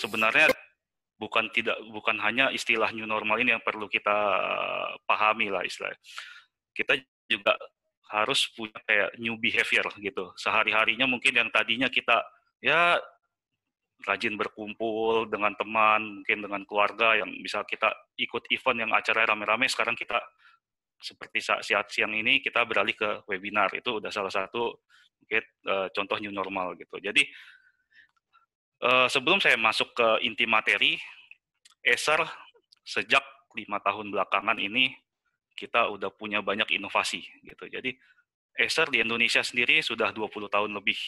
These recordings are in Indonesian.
sebenarnya bukan hanya istilah new normal ini yang perlu kita pahami lah istilahnya. Kita juga harus punya kayak new behavior gitu. Sehari-harinya mungkin yang tadinya kita ya rajin berkumpul dengan teman, mungkin dengan keluarga yang bisa kita ikut event yang acara rame-rame, sekarang kita seperti saat siang ini kita beralih ke webinar. Itu udah salah satu mungkin contoh new normal gitu. Jadi sebelum saya masuk ke inti materi, Acer sejak 5 tahun belakangan ini kita udah punya banyak inovasi gitu. Jadi Acer di Indonesia sendiri sudah 20 tahun lebih.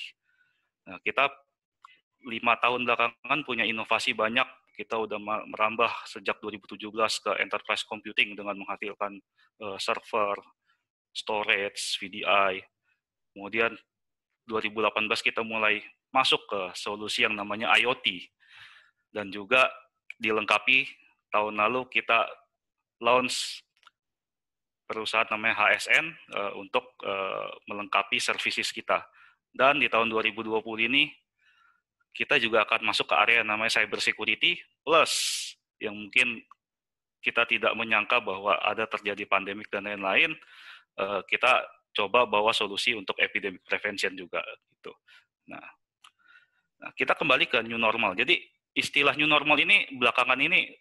Nah, kita 5 tahun belakangan punya inovasi banyak. Kita udah merambah sejak 2017 ke enterprise computing dengan menghasilkan server, storage, VDI. Kemudian 2018 kita mulai masuk ke solusi yang namanya IoT. Dan juga dilengkapi tahun lalu kita launch perusahaan namanya HSN untuk melengkapi services kita. Dan di tahun 2020 ini kita juga akan masuk ke area yang namanya cyber security plus yang mungkin kita tidak menyangka bahwa ada terjadi pandemik dan lain-lain, kita coba bawa solusi untuk epidemic prevention juga gitu. Nah, kita kembali ke new normal. Jadi istilah new normal ini belakangan ini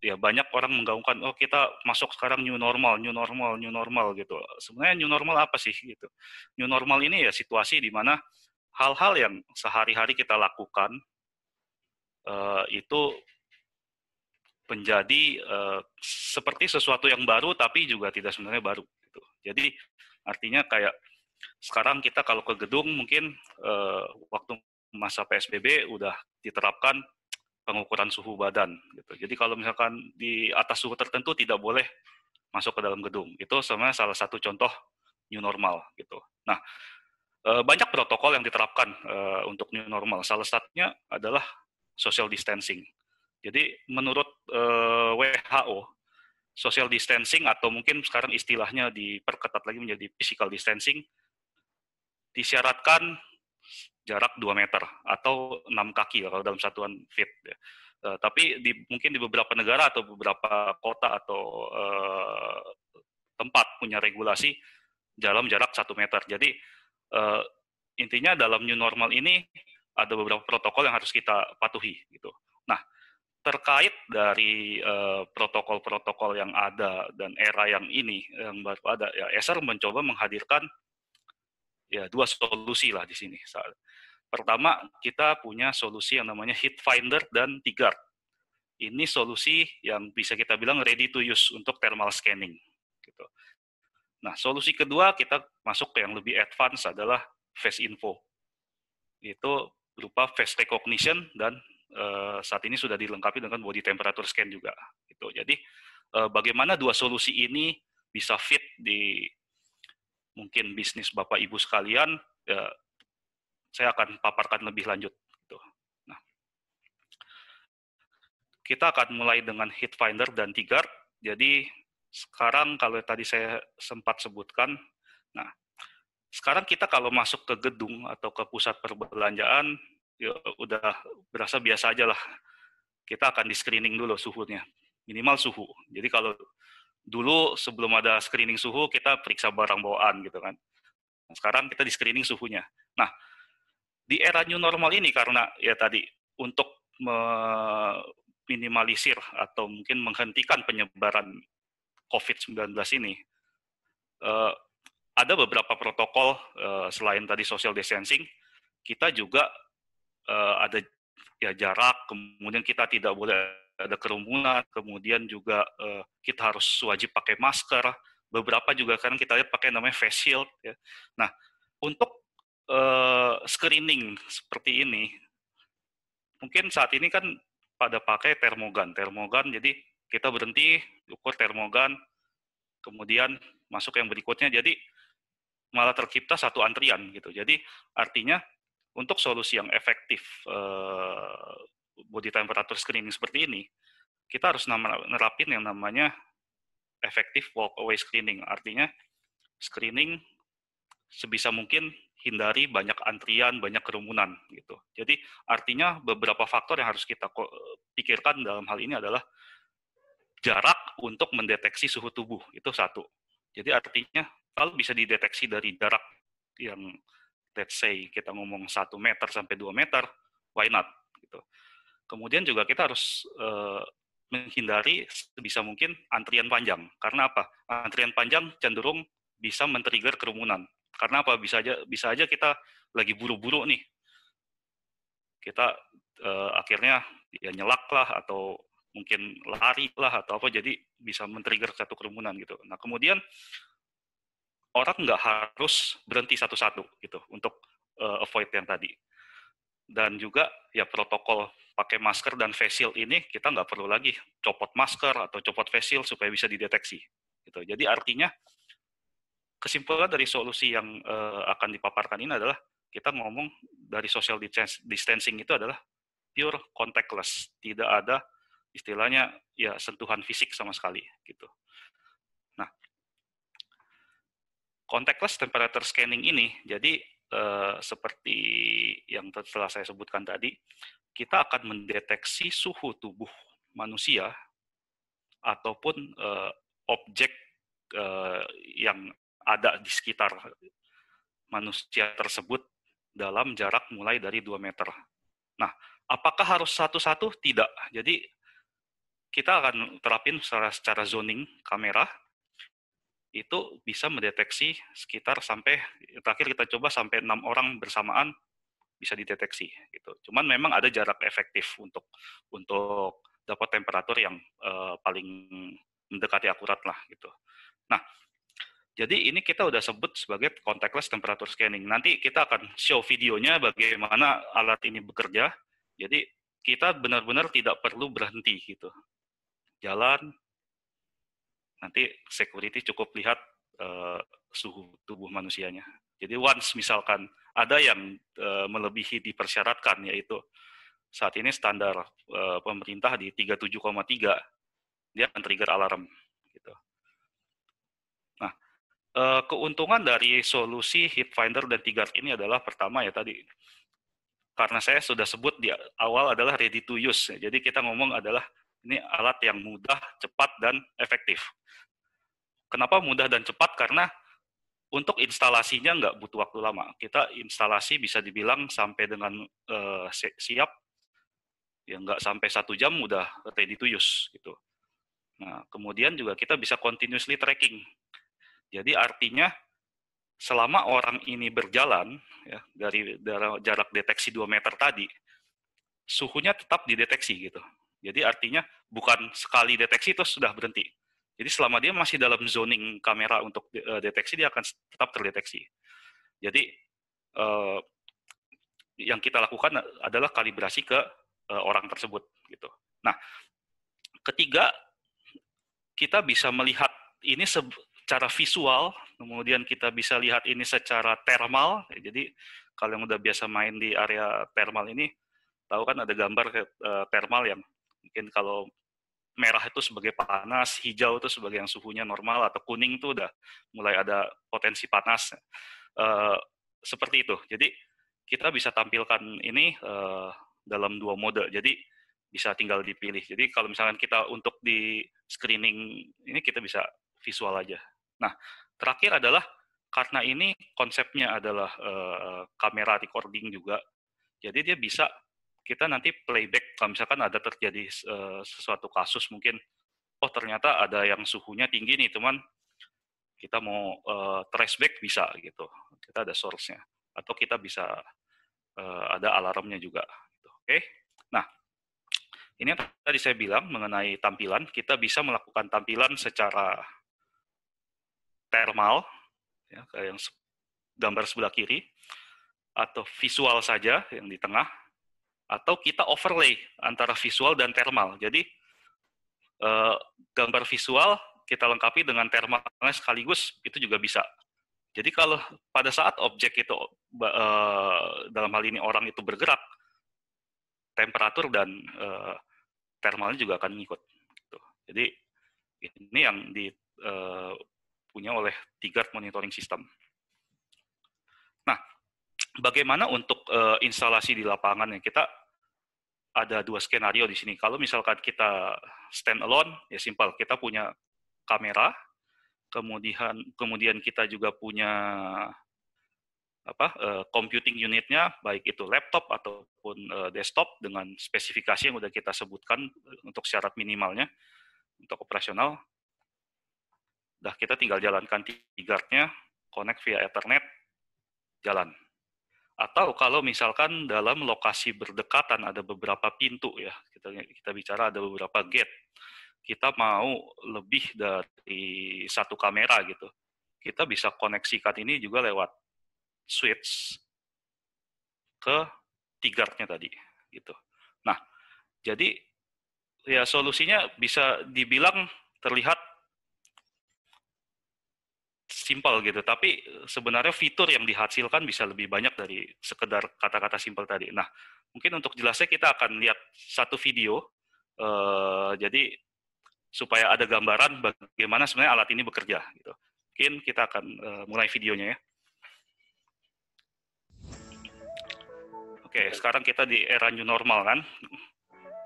ya banyak orang menggaungkan, oh kita masuk sekarang new normal gitu. Sebenarnya new normal apa sih gitu? New normal ini ya situasi di mana hal-hal yang sehari-hari kita lakukan itu menjadi seperti sesuatu yang baru tapi juga tidak sebenarnya baru gitu. Jadi artinya kayak sekarang kita kalau ke gedung mungkin waktu masa PSBB udah diterapkan pengukuran suhu badan gitu. Jadi kalau misalkan di atas suhu tertentu tidak boleh masuk ke dalam gedung. Itu sebenarnya salah satu contoh new normal gitu. Nah, banyak protokol yang diterapkan untuk new normal. Salah satunya adalah social distancing. Jadi menurut WHO, social distancing atau mungkin sekarang istilahnya diperketat lagi menjadi physical distancing, disyaratkan jarak 2 meter atau 6 kaki kalau dalam satuan feet. Tapi mungkin di beberapa negara atau beberapa kota atau tempat punya regulasi dalam jarak 1 meter. Jadi intinya dalam new normal ini ada beberapa protokol yang harus kita patuhi gitu. Nah, terkait dari protokol-protokol yang ada dan era yang ini yang baru ada, ya Acer mencoba menghadirkan ya 2 solusi lah di sini. Pertama, kita punya solusi yang namanya Heat Finder dan T-Guard. Ini solusi yang bisa kita bilang ready to use untuk thermal scanning. Gitu. Nah, solusi kedua kita masuk ke yang lebih advance adalah Face Info. Itu berupa face recognition dan saat ini sudah dilengkapi dengan body temperature scan juga. Gitu. Jadi, bagaimana 2 solusi ini bisa fit di mungkin bisnis Bapak Ibu sekalian, ya, saya akan paparkan lebih lanjut. Gitu. Nah, kita akan mulai dengan Heat Finder dan T-Guard. Jadi sekarang kalau tadi saya sempat sebutkan, nah sekarang kita kalau masuk ke gedung atau ke pusat perbelanjaan, ya udah berasa biasa aja lah. Kita akan di screening dulu suhunya, minimal suhu. Jadi kalau dulu sebelum ada screening suhu kita periksa barang bawaan gitu kan. Nah, sekarang kita di screening suhunya. Nah, di era new normal ini karena ya tadi untuk meminimalisir atau mungkin menghentikan penyebaran COVID-19 ini, ada beberapa protokol selain tadi social distancing, kita juga ada ya jarak, kemudian kita tidak boleh ada kerumunan, kemudian juga kita harus wajib pakai masker, beberapa juga kan kita lihat pakai namanya face shield. Ya. Nah, untuk screening seperti ini, mungkin saat ini kan pada pakai termogan, jadi kita berhenti, ukur termogan, kemudian masuk yang berikutnya, jadi malah tercipta satu antrian gitu. Jadi artinya untuk solusi yang efektif body temperature screening seperti ini, kita harus nerapin yang namanya effective walk away screening. Artinya screening sebisa mungkin hindari banyak antrian, banyak kerumunan gitu. Jadi artinya beberapa faktor yang harus kita pikirkan dalam hal ini adalah jarak untuk mendeteksi suhu tubuh, itu satu. Jadi artinya kalau bisa dideteksi dari jarak yang let's say kita ngomong 1 meter sampai 2 meter, why not gitu. Kemudian juga kita harus menghindari sebisa mungkin antrian panjang. Karena apa? Antrian panjang cenderung bisa men-trigger kerumunan. Karena apa? Bisa aja kita lagi buru-buru nih. Kita akhirnya ya nyelak lah atau mungkin lari lah atau apa, jadi bisa men-trigger satu kerumunan gitu. Nah kemudian orang nggak harus berhenti satu-satu gitu untuk avoid yang tadi. Dan juga ya protokol pakai masker dan face shield ini kita nggak perlu lagi copot masker atau copot face shield supaya bisa dideteksi. Gitu. Jadi artinya kesimpulan dari solusi yang akan dipaparkan ini adalah kita ngomong dari social distancing itu adalah pure contactless, tidak ada istilahnya ya sentuhan fisik sama sekali gitu. Nah, contactless temperature scanning ini jadi seperti yang telah saya sebutkan tadi, kita akan mendeteksi suhu tubuh manusia ataupun objek yang ada di sekitar manusia tersebut dalam jarak mulai dari 2 meter. Nah, apakah harus satu-satu? Tidak. Jadi, kita akan terapin secara zoning kamera, itu bisa mendeteksi sekitar sampai, terakhir kita coba sampai 6 orang bersamaan bisa dideteksi. Gitu. Cuman memang ada jarak efektif untuk dapat temperatur yang paling mendekati akurat lah. Gitu. Nah, jadi ini kita udah sebut sebagai contactless temperature scanning. Nanti kita akan show videonya bagaimana alat ini bekerja. Jadi kita benar-benar tidak perlu berhenti gitu. Jalan, nanti security cukup lihat suhu tubuh manusianya. Jadi once misalkan ada yang melebihi dipersyaratkan, yaitu saat ini standar pemerintah di 37,3, dia akan trigger alarm. Gitu. Nah, keuntungan dari solusi heat finder dan T-Guard ini adalah pertama ya tadi, karena saya sudah sebut di awal adalah ready to use. Jadi kita ngomong adalah ini alat yang mudah, cepat, dan efektif. Kenapa mudah dan cepat? Karena untuk instalasinya nggak butuh waktu lama. Kita instalasi bisa dibilang sampai dengan siap, ya nggak sampai 1 jam udah ready to use gitu. Nah, kemudian juga kita bisa continuously tracking. Jadi artinya selama orang ini berjalan ya, dari jarak deteksi 2 meter tadi, suhunya tetap dideteksi gitu. Jadi artinya bukan sekali deteksi terus sudah berhenti. Jadi selama dia masih dalam zoning kamera untuk deteksi, dia akan tetap terdeteksi. Jadi yang kita lakukan adalah kalibrasi ke orang tersebut gitu. Nah, ketiga, kita bisa melihat ini secara visual, kemudian kita bisa lihat ini secara thermal. Jadi kalau yang udah biasa main di area thermal ini, tahu kan ada gambar thermal yang mungkin kalau merah itu sebagai panas, hijau itu sebagai yang suhunya normal, atau kuning itu udah mulai ada potensi panas. Seperti itu. Jadi kita bisa tampilkan ini dalam 2 mode. Jadi bisa tinggal dipilih. Jadi kalau misalkan kita untuk di screening ini kita bisa visual aja. Nah, terakhir adalah karena ini konsepnya adalah kamera recording juga. Jadi dia bisa kita nanti playback kalau misalkan ada terjadi sesuatu kasus mungkin, oh ternyata ada yang suhunya tinggi nih, teman, kita mau trace back bisa gitu. Kita ada source-nya. Atau kita bisa ada alarmnya juga. Gitu. Oke. Nah, ini yang tadi saya bilang mengenai tampilan, kita bisa melakukan tampilan secara thermal, ya, kayak yang gambar sebelah kiri, atau visual saja yang di tengah, atau kita overlay antara visual dan thermal. Jadi gambar visual kita lengkapi dengan thermalnya sekaligus, itu juga bisa. Jadi kalau pada saat objek itu dalam hal ini orang itu bergerak, temperatur dan thermalnya juga akan ngikut. Gitu. Jadi ini yang punya oleh T-Guard monitoring system. Nah, bagaimana untuk instalasi di lapangan ya? Kita ada 2 skenario di sini. Kalau misalkan kita stand alone, ya simpel. Kita punya kamera, kemudian kita juga punya computing unitnya, baik itu laptop ataupun desktop dengan spesifikasi yang udah kita sebutkan untuk syarat minimalnya untuk operasional. Dah kita tinggal jalankan T-Guard-nya, connect via Ethernet, jalan. Atau kalau misalkan dalam lokasi berdekatan ada beberapa pintu ya, kita bicara ada beberapa gate, kita mau lebih dari satu kamera gitu, kita bisa koneksikan ini juga lewat switch ke T-Guard-nya tadi gitu. Nah, jadi ya solusinya bisa dibilang terlihat simpel gitu, tapi sebenarnya fitur yang dihasilkan bisa lebih banyak dari sekedar kata-kata simpel tadi. Nah, mungkin untuk jelasnya kita akan lihat satu video, jadi supaya ada gambaran bagaimana sebenarnya alat ini bekerja. Gitu. Mungkin kita akan mulai videonya ya. Oke, sekarang kita di era new normal kan,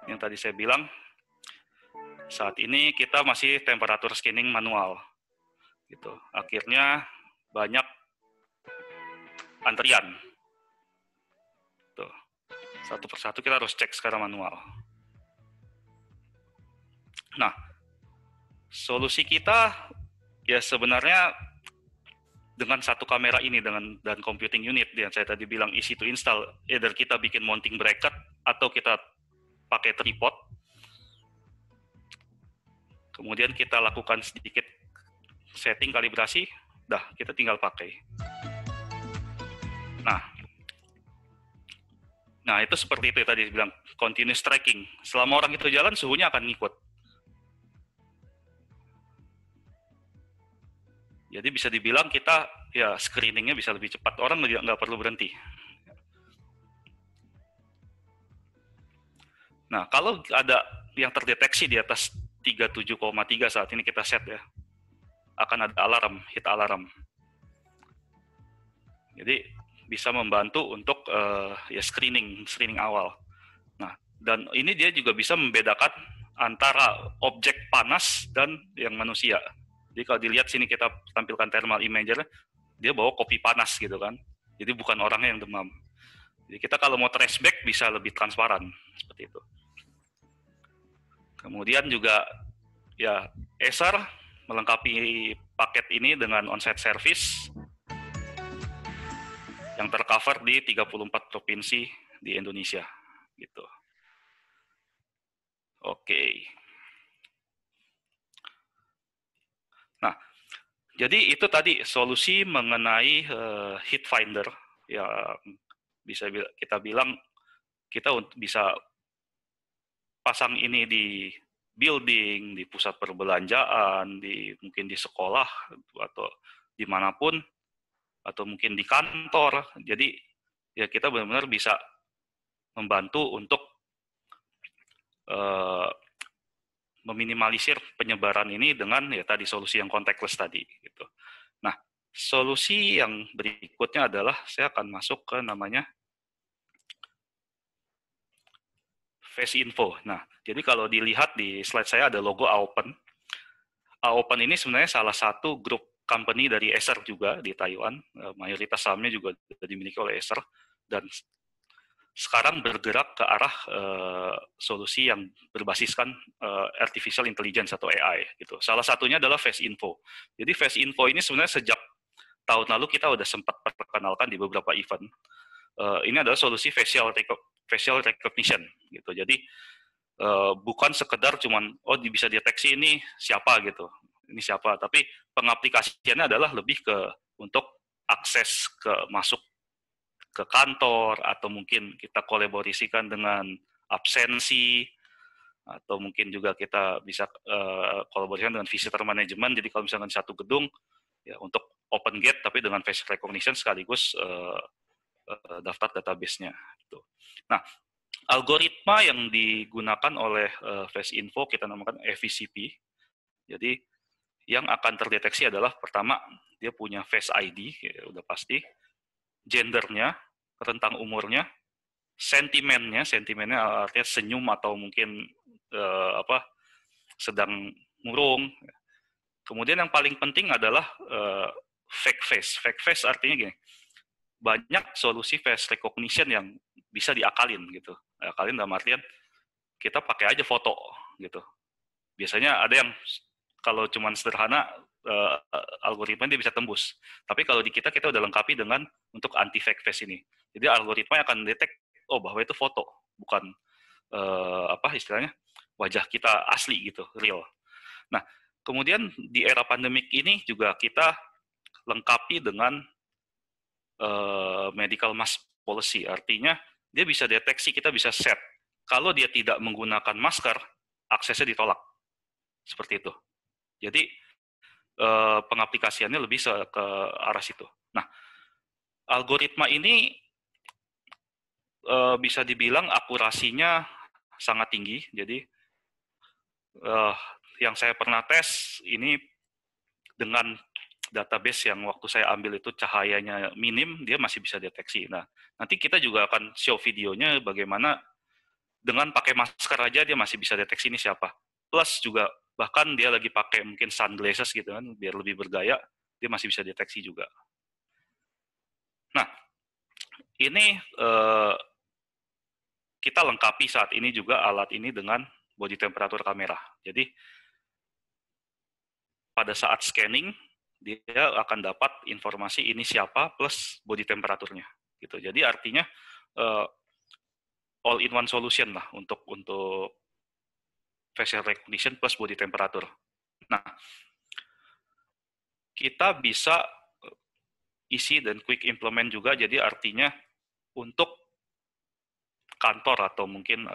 yang tadi saya bilang, saat ini kita masih temperatur scanning manual. Gitu. Akhirnya banyak antrian. Tuh. Satu persatu kita harus cek secara manual. Nah, solusi kita ya sebenarnya dengan satu kamera ini dan computing unit yang saya tadi bilang easy to install, either kita bikin mounting bracket atau kita pakai tripod. Kemudian kita lakukan sedikit setting kalibrasi, dah kita tinggal pakai. Nah itu seperti itu tadi bilang continuous tracking. Selama orang itu jalan, suhunya akan ngikut. Jadi bisa dibilang kita ya screeningnya bisa lebih cepat. Orang nggak perlu berhenti. Nah kalau ada yang terdeteksi di atas 37,3 saat ini kita set ya, akan ada alarm, hit alarm. Jadi bisa membantu untuk ya screening awal. Nah, dan ini dia juga bisa membedakan antara objek panas dan yang manusia. Jadi kalau dilihat sini kita tampilkan thermal imager, dia bawa kopi panas gitu kan. Jadi bukan orangnya yang demam. Jadi kita kalau mau trace back bisa lebih transparan seperti itu. Kemudian juga ya Acer melengkapi paket ini dengan on-site service yang tercover di 34 provinsi di Indonesia gitu. Oke. Nah, jadi itu tadi solusi mengenai heat finder ya, bisa kita bilang kita bisa pasang ini di building, di pusat perbelanjaan, mungkin di sekolah atau dimanapun, atau mungkin di kantor. Jadi ya kita benar-benar bisa membantu untuk meminimalisir penyebaran ini dengan ya tadi solusi yang contactless tadi. Gitu. Nah, solusi yang berikutnya adalah saya akan masuk ke namanya Face Info. Nah, jadi kalau dilihat di slide saya ada logo Aopen. Aopen ini sebenarnya salah satu grup company dari Acer juga di Taiwan. Mayoritas sahamnya juga dimiliki oleh Acer. Dan sekarang bergerak ke arah solusi yang berbasiskan artificial intelligence atau AI. Gitu. Salah satunya adalah Face Info. Jadi Face Info ini sebenarnya sejak tahun lalu kita udah sempat perkenalkan di beberapa event. Ini adalah solusi facial recognition gitu. Jadi bukan sekedar cuman bisa deteksi ini siapa gitu, ini siapa, tapi pengaplikasiannya adalah lebih ke untuk akses masuk ke kantor, atau mungkin kita kolaborasikan dengan absensi, atau mungkin juga kita bisa kolaborasikan dengan visitor management. Jadi kalau misalkan satu gedung ya untuk open gate tapi dengan face recognition sekaligus daftar database-nya. Gitu. Nah, algoritma yang digunakan oleh Face Info kita namakan FVCP. Jadi yang akan terdeteksi adalah pertama dia punya Face ID, ya, udah pasti, gendernya, rentang umurnya, sentimennya artinya senyum atau mungkin sedang murung. Kemudian yang paling penting adalah fake face. Fake face artinya gini, banyak solusi face recognition yang bisa diakalin gitu. Akalin dalam artian kita pakai aja foto gitu. Biasanya ada yang kalau cuman sederhana algoritma dia bisa tembus. Tapi kalau di kita udah lengkapi dengan untuk anti fake face ini. Jadi algoritma akan detect bahwa itu foto, bukan istilahnya wajah kita asli gitu, real. Nah, kemudian di era pandemik ini juga kita lengkapi dengan medical mask policy, artinya dia bisa deteksi, kita bisa set. Kalau dia tidak menggunakan masker, aksesnya ditolak. Seperti itu. Jadi pengaplikasiannya lebih ke arah situ. Nah, algoritma ini bisa dibilang akurasinya sangat tinggi. Jadi yang saya pernah tes ini dengan database yang waktu saya ambil itu cahayanya minim, dia masih bisa deteksi. Nah, nanti kita juga akan show videonya bagaimana dengan pakai masker aja dia masih bisa deteksi ini siapa. Plus juga bahkan dia lagi pakai mungkin sunglasses gitu kan, biar lebih bergaya, dia masih bisa deteksi juga. Nah, ini kita lengkapi saat ini juga alat ini dengan body temperature kamera. Jadi pada saat scanning dia akan dapat informasi ini siapa plus body temperaturnya gitu. Jadi artinya all in one solution lah untuk facial recognition plus body temperature. Nah, kita bisa isi dan quick implement juga, jadi artinya untuk kantor atau mungkin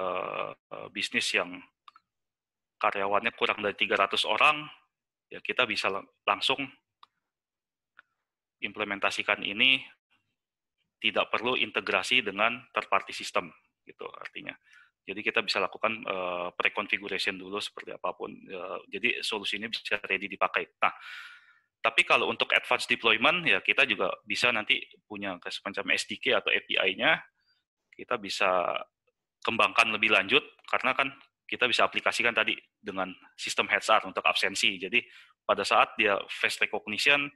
bisnis yang karyawannya kurang dari 300 orang, ya kita bisa langsung implementasikan ini, tidak perlu integrasi dengan third party system gitu artinya. Jadi kita bisa lakukan pre-configuration dulu seperti apapun. Jadi solusi ini bisa ready dipakai. Nah, tapi kalau untuk advanced deployment ya kita juga bisa nanti punya semacam SDK atau API-nya, kita bisa kembangkan lebih lanjut karena kan kita bisa aplikasikan tadi dengan sistem HR untuk absensi. Jadi pada saat dia face recognition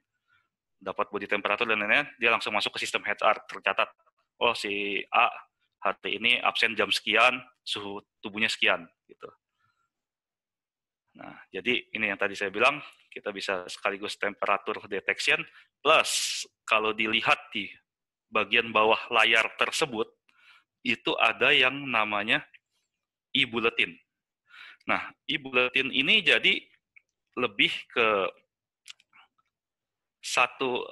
dapat body temperature dan lain-lain, dia langsung masuk ke sistem HR, tercatat, oh si A hari ini absen jam sekian, suhu tubuhnya sekian, gitu. Nah, jadi ini yang tadi saya bilang, kita bisa sekaligus temperature detection, plus kalau dilihat di bagian bawah layar tersebut, itu ada yang namanya e-bulletin. Nah, e-bulletin ini jadi lebih ke satu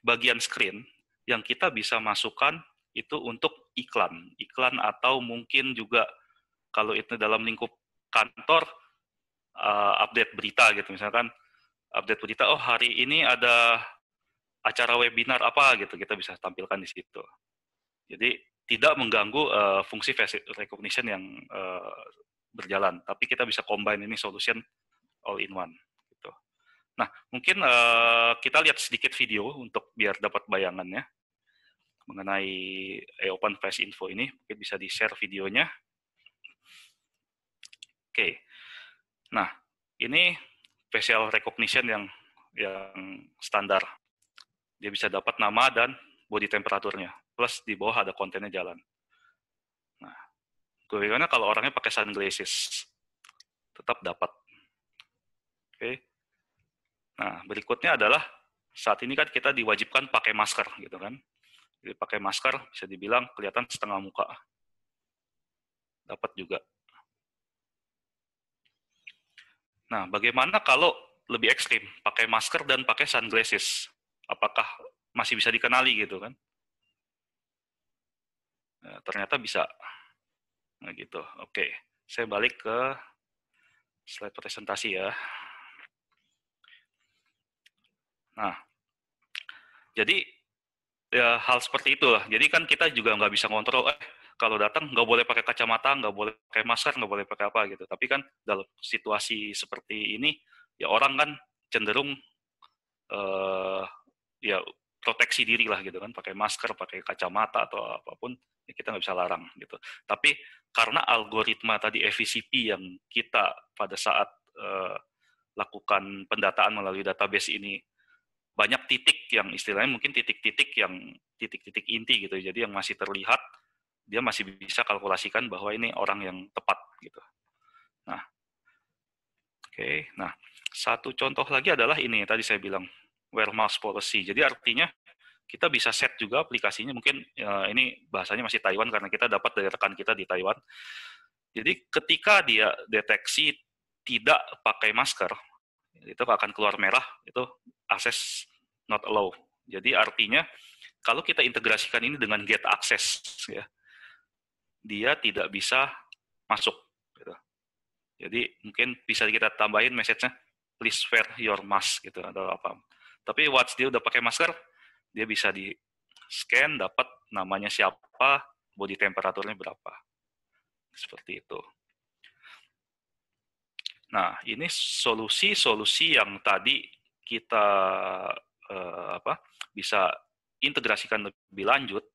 bagian screen yang kita bisa masukkan itu untuk iklan atau mungkin juga kalau itu dalam lingkup kantor update berita gitu, misalkan update berita, oh hari ini ada acara webinar apa gitu, kita bisa tampilkan di situ. Jadi tidak mengganggu fungsi face recognition yang berjalan, tapi kita bisa combine ini solution all in one. Nah, mungkin kita lihat sedikit video untuk biar dapat bayangannya mengenai Open Face Info ini. Mungkin bisa di-share videonya. Oke. Nah, ini facial recognition yang standar. Dia bisa dapat nama dan body temperaturnya. Plus di bawah ada kontennya jalan. Nah, bagaimana kalau orangnya pakai sunglasses? Tetap dapat. Oke. Nah, berikutnya adalah saat ini kan kita diwajibkan pakai masker gitu kan. Jadi pakai masker bisa dibilang kelihatan setengah muka. Dapat juga. Nah, bagaimana kalau lebih ekstrim, pakai masker dan pakai sunglasses? Apakah masih bisa dikenali gitu kan? Nah, ternyata bisa. Nah, gitu. Oke, saya balik ke slide presentasi ya. Nah, jadi ya hal seperti itu lah. Jadi kan kita juga nggak bisa ngontrol, kalau datang nggak boleh pakai kacamata, nggak boleh pakai masker, nggak boleh pakai apa gitu. Tapi kan dalam situasi seperti ini, ya orang kan cenderung ya proteksi diri lah gitu kan, pakai masker, pakai kacamata atau apapun, ya kita nggak bisa larang gitu. Tapi karena algoritma tadi FVCP yang kita pada saat lakukan pendataan melalui database ini banyak titik yang istilahnya mungkin titik-titik inti gitu, jadi yang masih terlihat, dia masih bisa kalkulasikan bahwa ini orang yang tepat gitu. Nah, nah satu contoh lagi adalah ini tadi saya bilang where mouse policy. Jadi artinya kita bisa set juga aplikasinya, mungkin ini bahasanya masih Taiwan karena kita dapat dari rekan kita di Taiwan. Jadi ketika dia deteksi tidak pakai masker, itu akan keluar merah, itu access not allow. Jadi artinya kalau kita integrasikan ini dengan get access, ya, dia tidak bisa masuk. Gitu. Jadi mungkin bisa kita tambahin message-nya, please wear your mask gitu atau apa. Tapi once dia udah pakai masker, dia bisa di scan, dapat namanya siapa, body temperaturnya berapa. Seperti itu. Nah, ini solusi-solusi yang tadi kita bisa integrasikan lebih lanjut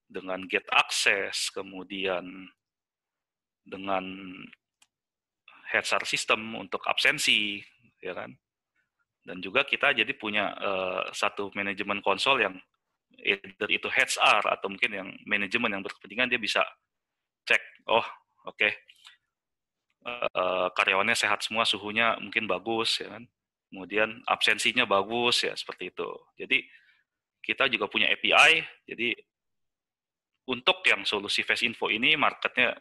dengan get access, kemudian dengan HR system untuk absensi, ya kan? Dan juga kita jadi punya satu manajemen konsol yang either itu HR atau mungkin yang manajemen yang berkepentingan, dia bisa cek, oh oke, karyawannya sehat semua, suhunya mungkin bagus, ya kan? Kemudian absensinya bagus, ya seperti itu. Jadi kita juga punya API, jadi untuk yang solusi Fast Info ini marketnya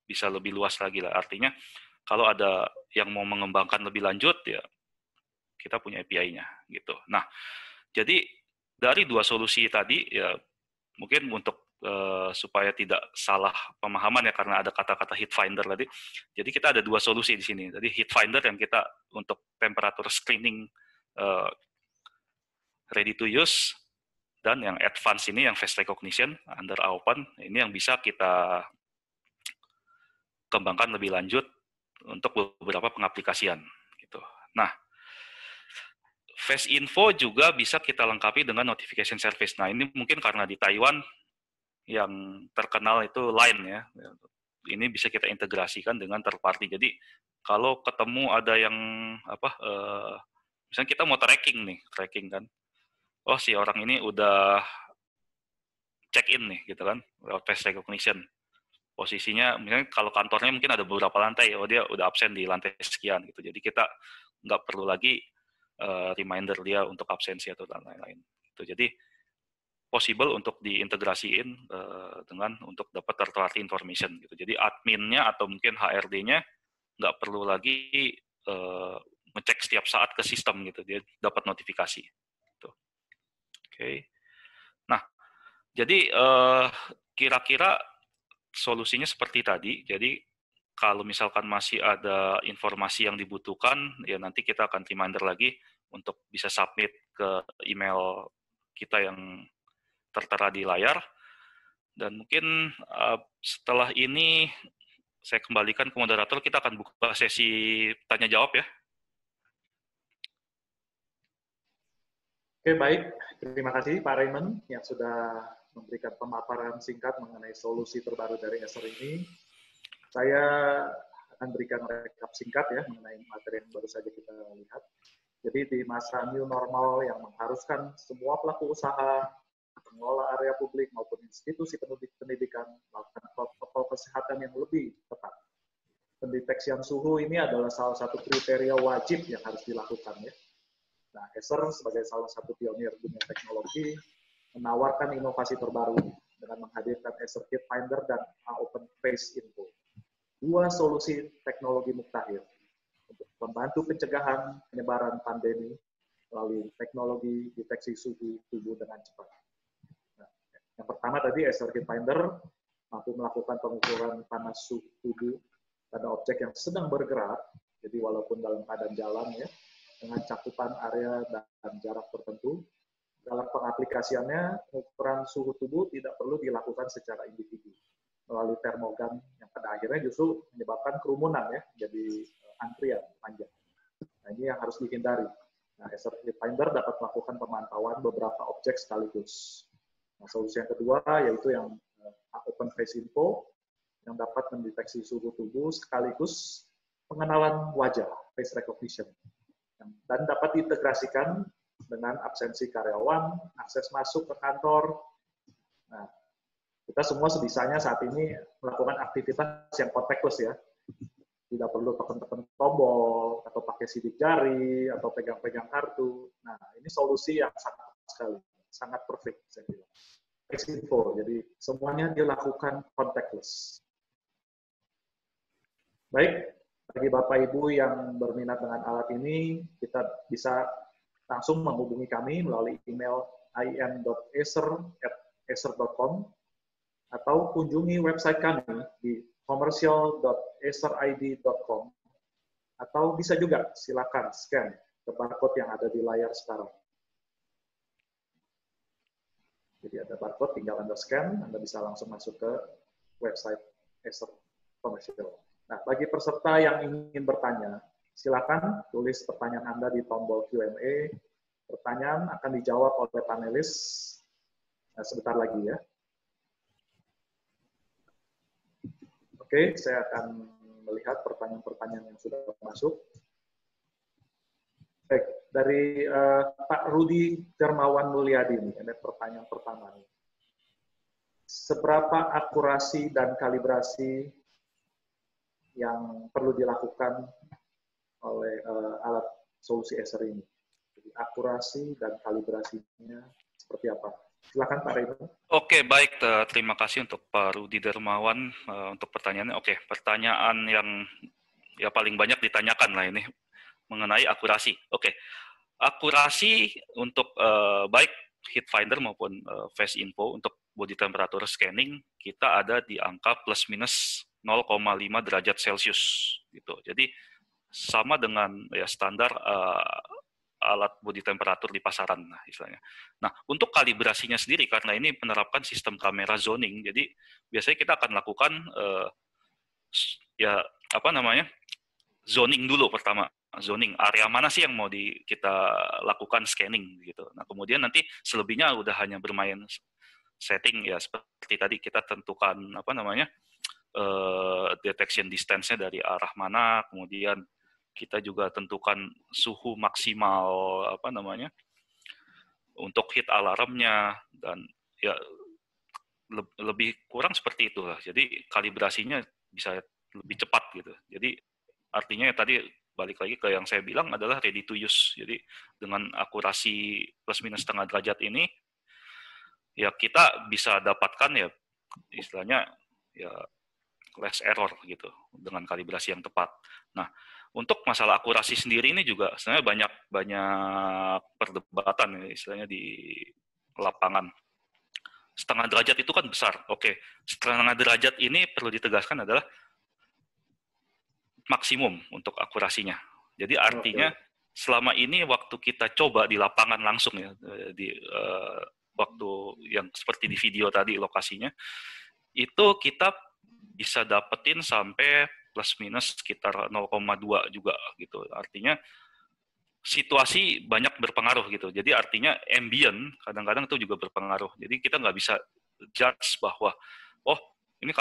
bisa lebih luas lagi lah. Artinya kalau ada yang mau mengembangkan lebih lanjut, ya kita punya API-nya gitu. Nah, jadi dari dua solusi tadi, ya mungkin untuk supaya tidak salah pemahaman ya, karena ada kata-kata heat finder tadi. Jadi kita ada dua solusi di sini. Jadi heat finder yang kita untuk temperature screening ready to use, dan yang advance ini yang face recognition under open, ini yang bisa kita kembangkan lebih lanjut untuk beberapa pengaplikasian gitu. Nah, Fast Info juga bisa kita lengkapi dengan notification service. Nah, ini mungkin karena di Taiwan yang terkenal itu Line ya. Ini bisa kita integrasikan dengan third party. Jadi kalau ketemu ada yang misalnya kita mau tracking kan. Oh, si orang ini udah check in nih gitu kan, lewat face recognition. Posisinya misalnya kalau kantornya mungkin ada beberapa lantai, oh dia udah absen di lantai sekian gitu. Jadi kita nggak perlu lagi reminder dia untuk absensi atau dan lain-lain. Gitu. Jadi possible untuk diintegrasiin dengan untuk dapat third party information gitu. Jadi adminnya atau mungkin HRD-nya nggak perlu lagi ngecek setiap saat ke sistem gitu, dia dapat notifikasi. Gitu. Oke. Nah, jadi kira-kira solusinya seperti tadi. Jadi kalau misalkan masih ada informasi yang dibutuhkan, ya nanti kita akan reminder lagi untuk bisa submit ke email kita yang tertera di layar. Dan mungkin setelah ini saya kembalikan ke moderator, kita akan buka sesi tanya-jawab ya. Oke, baik. Terima kasih Pak Raymond yang sudah memberikan pemaparan singkat mengenai solusi terbaru dari Acer ini. Saya akan berikan rekap singkat ya mengenai materi yang baru saja kita lihat. Jadi di masa new normal yang mengharuskan semua pelaku usaha, pengelola area publik maupun institusi pendidikan melakukan protokol kesehatan yang lebih ketat. Pendeteksian suhu ini adalah salah satu kriteria wajib yang harus dilakukan ya. Nah, Acer sebagai salah satu pionir dunia teknologi menawarkan inovasi terbaru dengan menghadirkan Acer Heat Finder dan Open Face Info. Dua solusi teknologi mutakhir untuk membantu pencegahan penyebaran pandemi melalui teknologi deteksi suhu tubuh dengan cepat. Nah, yang pertama tadi Acer Heat Finder mampu melakukan pengukuran panas suhu tubuh pada objek yang sedang bergerak, jadi walaupun dalam keadaan jalan ya, dengan cakupan area dan jarak tertentu. Dalam pengaplikasiannya, pengukuran suhu tubuh tidak perlu dilakukan secara individu melalui termogan yang pada akhirnya justru menyebabkan kerumunan ya, jadi antrian panjang. Nah, ini yang harus dihindari. Nah, Acer Heat Finder dapat melakukan pemantauan beberapa objek sekaligus. Nah, solusi yang kedua yaitu yang Open Face Info, yang dapat mendeteksi suhu tubuh sekaligus pengenalan wajah, face recognition, dan dapat diintegrasikan dengan absensi karyawan, akses masuk ke kantor. Nah, kita semua sebisanya saat ini melakukan aktivitas yang contactless ya. Tidak perlu tekan-tekan tombol, atau pakai sidik jari, atau pegang-pegang kartu. Nah, ini solusi yang sangat sekali, sangat perfect, saya bilang. Face Info, jadi semuanya dilakukan contactless. Baik, bagi Bapak Ibu yang berminat dengan alat ini, kita bisa langsung menghubungi kami melalui email in.acer@acer.com atau kunjungi website kami di commercial.acerid.com, atau bisa juga silakan scan ke barcode yang ada di layar sekarang. Jadi ada barcode, tinggal Anda scan, Anda bisa langsung masuk ke website Acer Commercial. Nah, bagi peserta yang ingin bertanya, silakan tulis pertanyaan Anda di tombol Q&A. Pertanyaan akan dijawab oleh panelis sebentar lagi ya. Oke, saya akan melihat pertanyaan-pertanyaan yang sudah masuk. Baik, dari Pak Rudi Dermawan Mulyadi ini, ada pertanyaan pertama. Seberapa akurasi dan kalibrasi yang perlu dilakukan oleh alat solusi Acer ini? Jadi akurasi dan kalibrasinya seperti apa? Silakan Pak Raymond. Oke, baik. Terima kasih untuk Pak Rudi Dermawan untuk pertanyaannya. Oke, pertanyaan yang ya paling banyak ditanyakan lah ini mengenai akurasi. Oke, akurasi untuk baik Heat Finder maupun Face Info untuk body temperature scanning kita ada di angka plus minus 0,5 derajat Celcius gitu. Jadi sama dengan ya standar alat body temperature di pasaran nah, istilahnya. Nah, untuk kalibrasinya sendiri karena ini menerapkan sistem kamera zoning, jadi biasanya kita akan lakukan ya apa namanya? Zoning dulu pertama. Zoning area mana sih yang mau kita lakukan scanning gitu. Nah, kemudian nanti selebihnya udah hanya bermain setting ya seperti tadi kita tentukan apa namanya? Detection distance-nya dari arah mana, kemudian kita juga tentukan suhu maksimal apa namanya untuk hit alarmnya dan ya lebih kurang seperti itu lah. Jadi kalibrasinya bisa lebih cepat gitu. Jadi artinya ya tadi balik lagi ke yang saya bilang adalah ready to use. Jadi dengan akurasi plus minus setengah derajat ini ya kita bisa dapatkan ya istilahnya ya less error gitu dengan kalibrasi yang tepat. Nah, untuk masalah akurasi sendiri ini juga sebenarnya banyak perdebatan ya, istilahnya di lapangan. Setengah derajat itu kan besar. Oke, setengah derajat ini perlu ditegaskan adalah maksimum untuk akurasinya. Jadi artinya selama ini waktu kita coba di lapangan langsung ya di waktu yang seperti di video tadi lokasinya itu kita bisa dapetin sampai plus minus sekitar 0,2 juga gitu. Artinya situasi banyak berpengaruh gitu. Jadi artinya ambient kadang-kadang itu juga berpengaruh. Jadi kita nggak bisa judge bahwa oh ini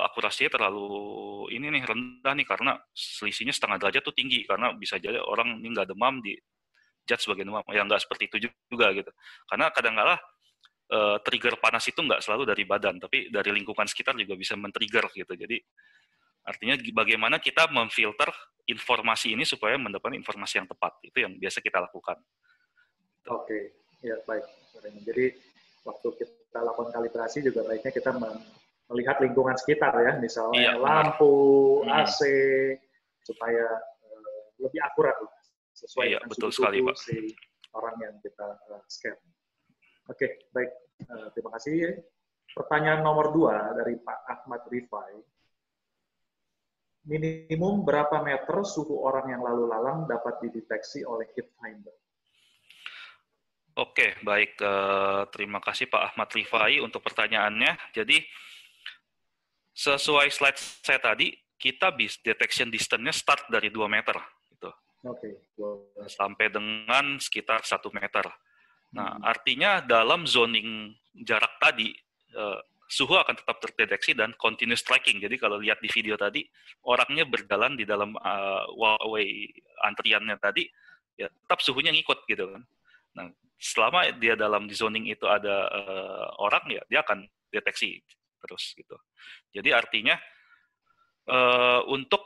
akurasinya terlalu ini nih rendah nih karena selisihnya setengah derajat tuh tinggi karena bisa jadi orang ini nggak demam di judge sebagai demam. Ya nggak seperti itu juga gitu. Karena kadang-kadang trigger panas itu nggak selalu dari badan, tapi dari lingkungan sekitar juga bisa men-trigger gitu. Jadi artinya bagaimana kita memfilter informasi ini supaya mendapatkan informasi yang tepat. Itu yang biasa kita lakukan. Oke, ya baik. Jadi waktu kita lakukan kalibrasi juga baiknya kita melihat lingkungan sekitar ya, misalnya lampu, AC, supaya lebih akurat sesuai dengan betul suhu sekali, tubuh Pak. si orang yang kita scan. Oke, baik. Terima kasih. Pertanyaan nomor 2 dari Pak Ahmad Rifai. Minimum berapa meter suhu orang yang lalu lalang dapat dideteksi oleh Heat Finder? Oke, baik. Terima kasih Pak Ahmad Rifai untuk pertanyaannya. Jadi, sesuai slide saya tadi, kita detection distance-nya start dari 2 meter. Gitu. Oke. Sampai dengan sekitar 1 meter. Nah, artinya dalam zoning jarak tadi, suhu akan tetap terdeteksi dan continuous tracking. Jadi kalau lihat di video tadi, orangnya berjalan di dalam walkway antriannya tadi, ya tetap suhunya ngikut gitu kan. Nah, selama dia dalam zoning itu ada orang, ya dia akan deteksi terus gitu. Jadi artinya untuk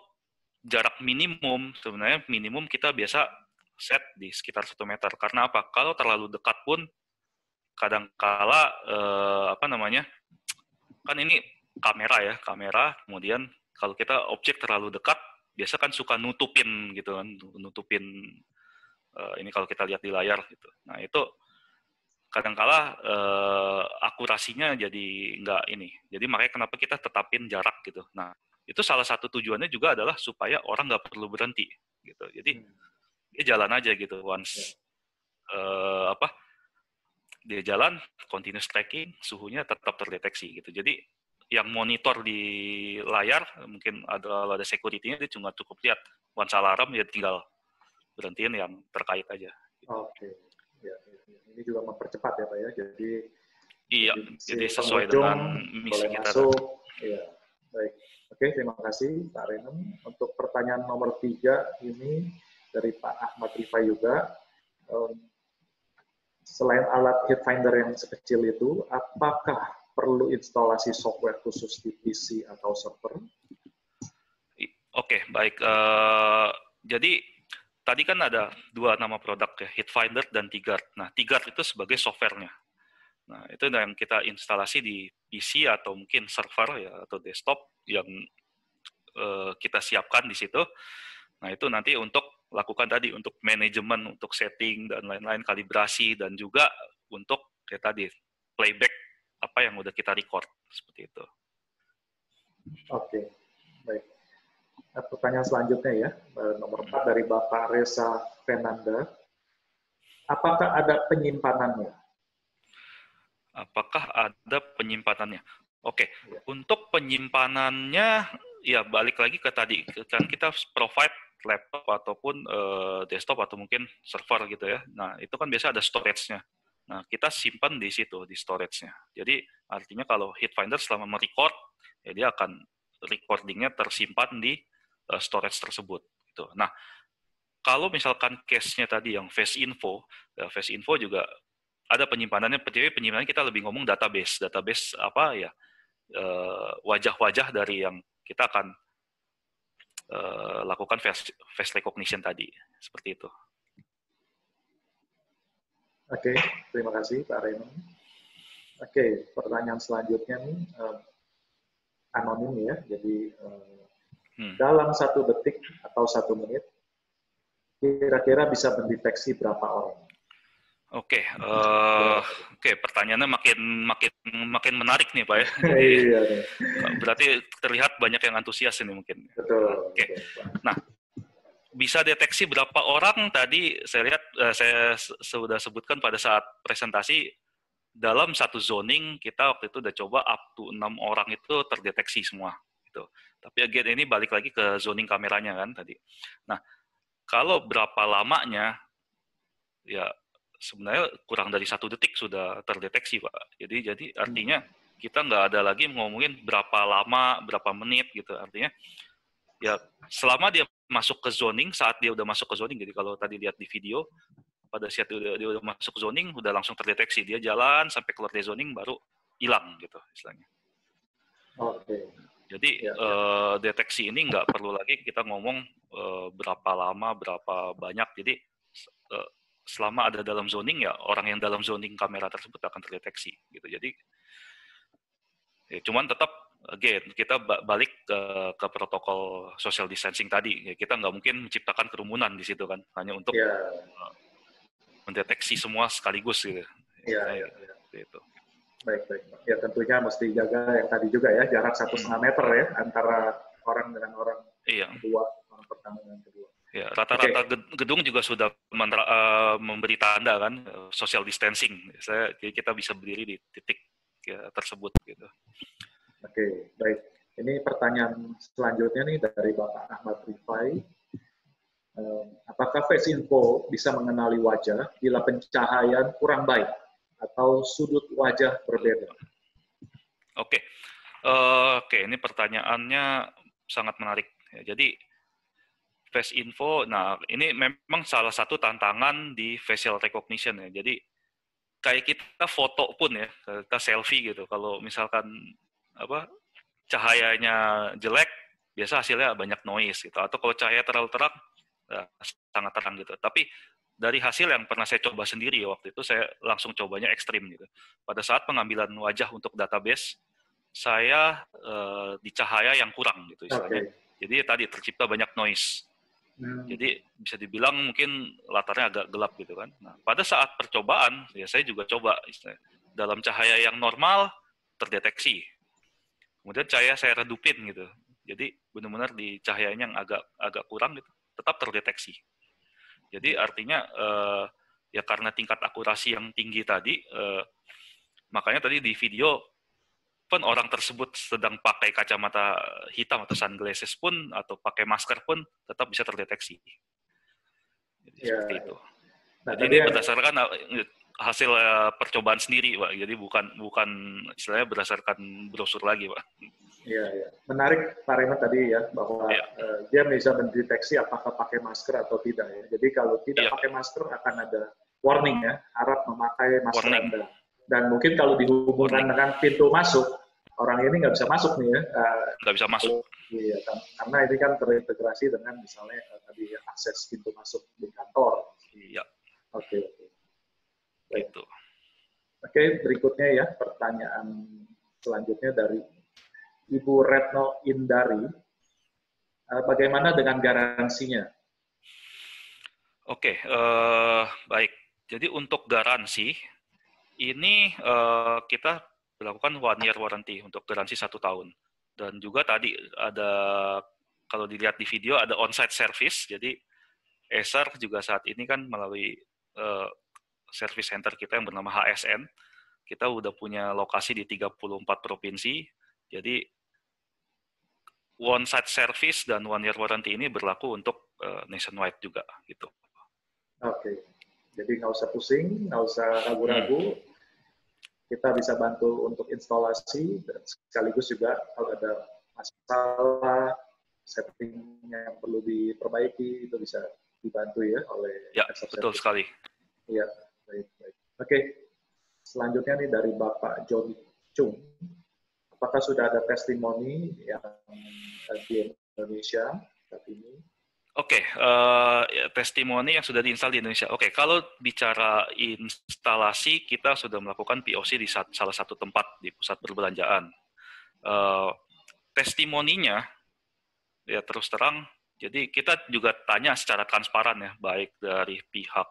jarak minimum, sebenarnya minimum kita biasa set di sekitar 1 meter. Karena apa? Kalau terlalu dekat pun kadangkala kan ini kamera, kemudian kalau kita objek terlalu dekat, biasa kan suka nutupin gitu kan, ini kalau kita lihat di layar gitu. Nah itu kadangkala akurasinya jadi nggak ini. Jadi makanya kenapa kita tetapin jarak gitu. Nah itu salah satu tujuannya juga adalah supaya orang nggak perlu berhenti gitu. Jadi dia jalan aja gitu once dia jalan continuous tracking, suhunya tetap terdeteksi gitu. Jadi yang monitor di layar mungkin kalau ada security-nya dia cuma cukup lihat once alarm ya tinggal berhentiin yang terkait aja. Oke. Ya, ini juga mempercepat ya Pak ya. Iya, jadi si sesuai dengan misi boleh kita. Masuk. Ya, baik. Oke, terima kasih Pak Renem. Untuk pertanyaan nomor 3 ini dari Pak Ahmad Rifai juga. Selain alat heat finder yang sekecil itu, apakah perlu instalasi software khusus di PC atau server? Oke, baik. Jadi tadi kan ada 2 nama produk ya, heat finder dan T-Guard. Nah, T-Guard itu sebagai softwarenya. Nah, itu yang kita instalasi di PC atau mungkin server ya atau desktop yang kita siapkan di situ. Nah, itu nanti untuk lakukan tadi untuk manajemen, untuk setting dan lain-lain, kalibrasi dan juga untuk kayak tadi playback apa yang udah kita record seperti itu. Oke, baik. Pertanyaan selanjutnya ya, nomor 4 dari Bapak Reza Fernanda. Apakah ada penyimpanannya? Apakah ada penyimpanannya? Oke, untuk penyimpanannya ya balik lagi ke tadi, kan kita provide laptop ataupun desktop atau mungkin server gitu ya. Nah, itu kan biasa ada storage-nya. Nah, kita simpan di situ, di storage-nya. Jadi, artinya kalau heat finder selama merecord, ya dia akan recording-nya tersimpan di storage tersebut. Gitu. Nah, kalau misalkan case-nya tadi yang face info juga ada penyimpanannya, penyimpanannya kita lebih ngomong database apa ya, wajah-wajah dari yang kita akan lakukan face recognition tadi, seperti itu. Oke, terima kasih Pak Raymond. Oke, pertanyaan selanjutnya nih anonim ya, jadi dalam 1 detik atau 1 menit kira-kira bisa mendeteksi berapa orang? Oke, pertanyaannya makin menarik nih Pak ya. Iya. Berarti terlihat banyak yang antusias ini mungkin. Betul. Oke. Nah, bisa deteksi berapa orang tadi saya lihat saya sudah sebutkan pada saat presentasi, dalam satu zoning kita waktu itu udah coba up to 6 orang itu terdeteksi semua gitu. Tapi again ini balik lagi ke zoning kameranya kan tadi. Nah, kalau berapa lamanya ya sebenarnya kurang dari 1 detik sudah terdeteksi Pak. Jadi artinya kita nggak ada lagi ngomongin berapa lama, berapa menit gitu. Artinya ya selama dia masuk ke zoning, saat dia udah masuk ke zoning, jadi kalau tadi lihat di video, pada saat dia udah masuk ke zoning, udah langsung terdeteksi. Dia jalan sampai keluar dari zoning baru hilang gitu istilahnya. Oke. Jadi deteksi ini nggak perlu lagi kita ngomong berapa lama, berapa banyak. Jadi selama ada dalam zoning ya orang yang dalam zoning kamera tersebut akan terdeteksi gitu. Jadi ya, cuman tetap again kita balik ke protokol social distancing tadi. Ya, kita nggak mungkin menciptakan kerumunan di situ kan, hanya untuk mendeteksi semua sekaligus gitu. Iya. Gitu. Baik. Ya tentunya mesti jaga yang tadi juga ya, jarak 1,5 meter ya antara orang dengan orang kedua, orang pertama dengan kedua. Ya, rata-rata gedung juga sudah memberi tanda kan social distancing. Jadi kita bisa berdiri di titik tersebut gitu. Oke, baik. Ini pertanyaan selanjutnya nih dari Bapak Ahmad Rifai. apakah Face Info bisa mengenali wajah bila pencahayaan kurang baik atau sudut wajah berbeda? Oke, ini pertanyaannya sangat menarik. Jadi Face Info, nah ini memang salah satu tantangan di facial recognition ya. Jadi kayak kita foto pun ya, kita selfie gitu. Kalau misalkan cahayanya jelek, biasa hasilnya banyak noise gitu. Atau kalau cahaya terlalu terang, sangat terang gitu. Tapi dari hasil yang pernah saya coba sendiri waktu itu, saya langsung cobanya ekstrim gitu. Pada saat pengambilan wajah untuk database, saya di cahaya yang kurang gitu istilahnya. Jadi tadi tercipta banyak noise. Jadi bisa dibilang mungkin latarnya agak gelap gitu kan. Nah, pada saat percobaan, ya saya juga coba istilahnya. Dalam cahaya yang normal terdeteksi. Kemudian cahaya saya redupin gitu. Jadi benar-benar di cahayanya yang agak kurang gitu, tetap terdeteksi. Jadi artinya ya karena tingkat akurasi yang tinggi tadi, makanya tadi di video pun orang tersebut sedang pakai kacamata hitam atau sunglasses pun atau pakai masker pun tetap bisa terdeteksi. Jadi seperti itu. Nah, jadi ini berdasarkan hasil percobaan sendiri, Pak. Jadi bukan istilahnya berdasarkan brosur lagi, Pak. Iya. Menarik Pak Raymond tadi ya, bahwa dia bisa mendeteksi apakah pakai masker atau tidak ya. Jadi kalau tidak pakai masker akan ada warning ya, harap memakai masker Anda. Dan mungkin kalau dihubungkan dengan pintu masuk, orang ini nggak bisa masuk nih ya. Nggak bisa masuk. Iya, karena ini kan terintegrasi dengan misalnya tadi akses pintu masuk di kantor. Iya. Oke. Baik. Itu. Oke, berikutnya ya, pertanyaan selanjutnya dari Ibu Retno Indari. Bagaimana dengan garansinya? Oke, baik. Jadi untuk garansi, ini kita melakukan 1 year warranty untuk garansi 1 tahun. Dan juga tadi ada, kalau dilihat di video, ada on-site service. Jadi Acer juga saat ini kan melalui service center kita yang bernama HSN, kita udah punya lokasi di 34 provinsi. Jadi on-site service dan 1 year warranty ini berlaku untuk nationwide juga gitu. Oke, jadi nggak usah pusing, nggak usah ragu-ragu. Kita bisa bantu untuk instalasi dan sekaligus juga kalau ada masalah setting yang perlu diperbaiki itu bisa dibantu ya oleh betul sekali. Iya, baik. Oke, selanjutnya nih dari Bapak Joni Chung. Apakah sudah ada testimoni yang di Indonesia saat ini? Oke, testimoni yang sudah diinstal di Indonesia. Oke, kalau bicara instalasi, kita sudah melakukan POC di salah satu tempat di pusat perbelanjaan. Testimoninya, ya terus terang, jadi kita juga tanya secara transparan ya, baik dari pihak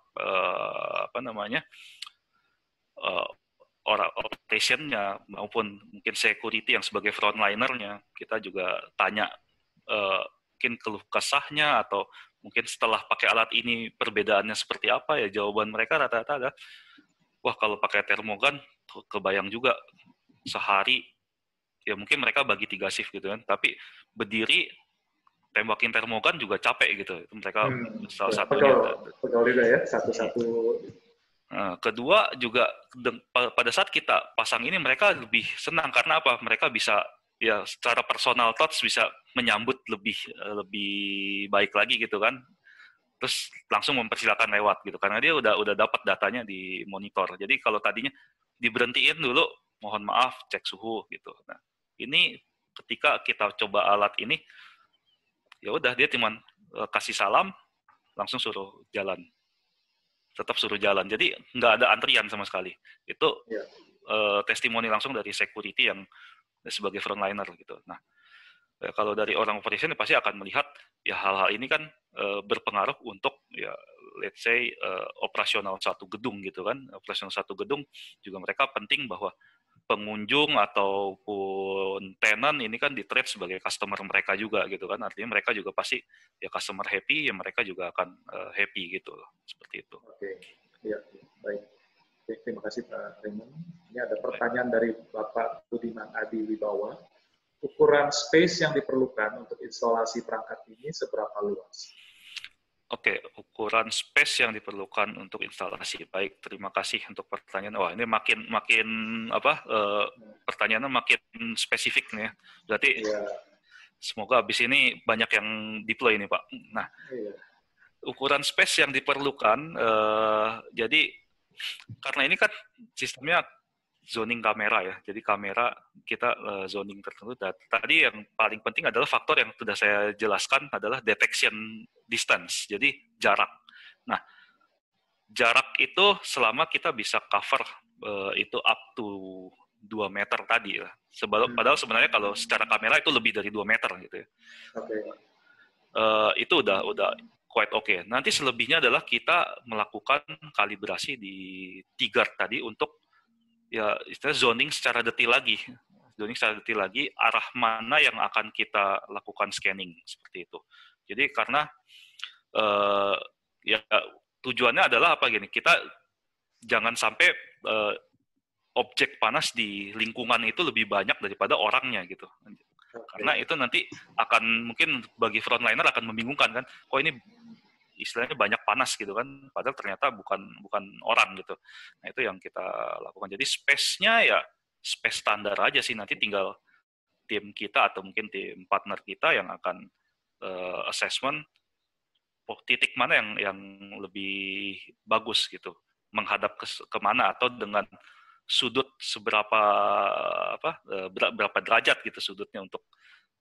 orang operationnya maupun mungkin security yang sebagai frontliner-nya, kita juga tanya mungkin keluh kesahnya atau mungkin setelah pakai alat ini perbedaannya seperti apa ya. Jawaban mereka rata-rata ada, wah kalau pakai termogan kebayang juga sehari ya mungkin mereka bagi 3 shift gitu kan, tapi berdiri tembakin termogan juga capek gitu. Itu mereka salah satunya. Pegawai juga ya, satu-satu. Nah, kedua juga pada saat kita pasang ini mereka lebih senang karena apa? Mereka bisa ya secara personal touch bisa menyambut lebih baik lagi gitu kan. Terus langsung mempersilakan lewat gitu karena dia udah dapat datanya di monitor. Jadi kalau tadinya diberhentiin dulu, mohon maaf cek suhu gitu. Nah, ini ketika kita coba alat ini ya udah dia cuman kasih salam langsung suruh jalan. Tetap suruh jalan. Jadi nggak ada antrian sama sekali. Itu testimoni langsung dari security yang sebagai frontliner gitu. Nah, kalau dari orang operation pasti akan melihat ya hal-hal ini kan berpengaruh untuk ya let's say operasional satu gedung gitu kan. Operasional satu gedung juga mereka penting bahwa pengunjung ataupun tenant ini kan di-treat sebagai customer mereka juga gitu kan. Artinya mereka juga pasti ya customer happy, ya mereka juga akan happy gitu loh. Seperti itu. Oke, ya baik. Oke, terima kasih Pak Raymond. Ini ada pertanyaan dari Bapak Budiman Adi Wibawa. Ukuran space yang diperlukan untuk instalasi perangkat ini seberapa luas? Oke, ukuran space yang diperlukan untuk instalasi. Baik, terima kasih untuk pertanyaan. Wah, ini makin makin apa? Pertanyaannya makin spesifik nih ya. Berarti semoga habis ini banyak yang deploy ini, Pak. Nah, ukuran space yang diperlukan, jadi karena ini kan sistemnya zoning kamera ya. Jadi kamera kita zoning tertentu. Dan tadi yang paling penting adalah faktor yang sudah saya jelaskan adalah detection distance. Jadi jarak. Nah, jarak itu selama kita bisa cover itu up to 2 meter tadi ya. Padahal sebenarnya kalau secara kamera itu lebih dari 2 meter gitu ya. Itu udah quite okay. Nanti selebihnya adalah kita melakukan kalibrasi di T-guard tadi untuk ya istilah zoning secara detail lagi. Zoning secara detail lagi, arah mana yang akan kita lakukan scanning, seperti itu. Jadi karena ya tujuannya adalah apa gini, kita jangan sampai objek panas di lingkungan itu lebih banyak daripada orangnya gitu. Karena itu nanti akan mungkin bagi frontliner akan membingungkan kan, kok ini istilahnya banyak panas gitu kan, padahal ternyata bukan orang gitu. Nah itu yang kita lakukan. Jadi space-nya ya space standar aja sih, nanti tinggal tim kita atau mungkin tim partner kita yang akan assessment titik mana yang lebih bagus gitu, menghadap kemana atau dengan sudut seberapa berapa derajat gitu sudutnya untuk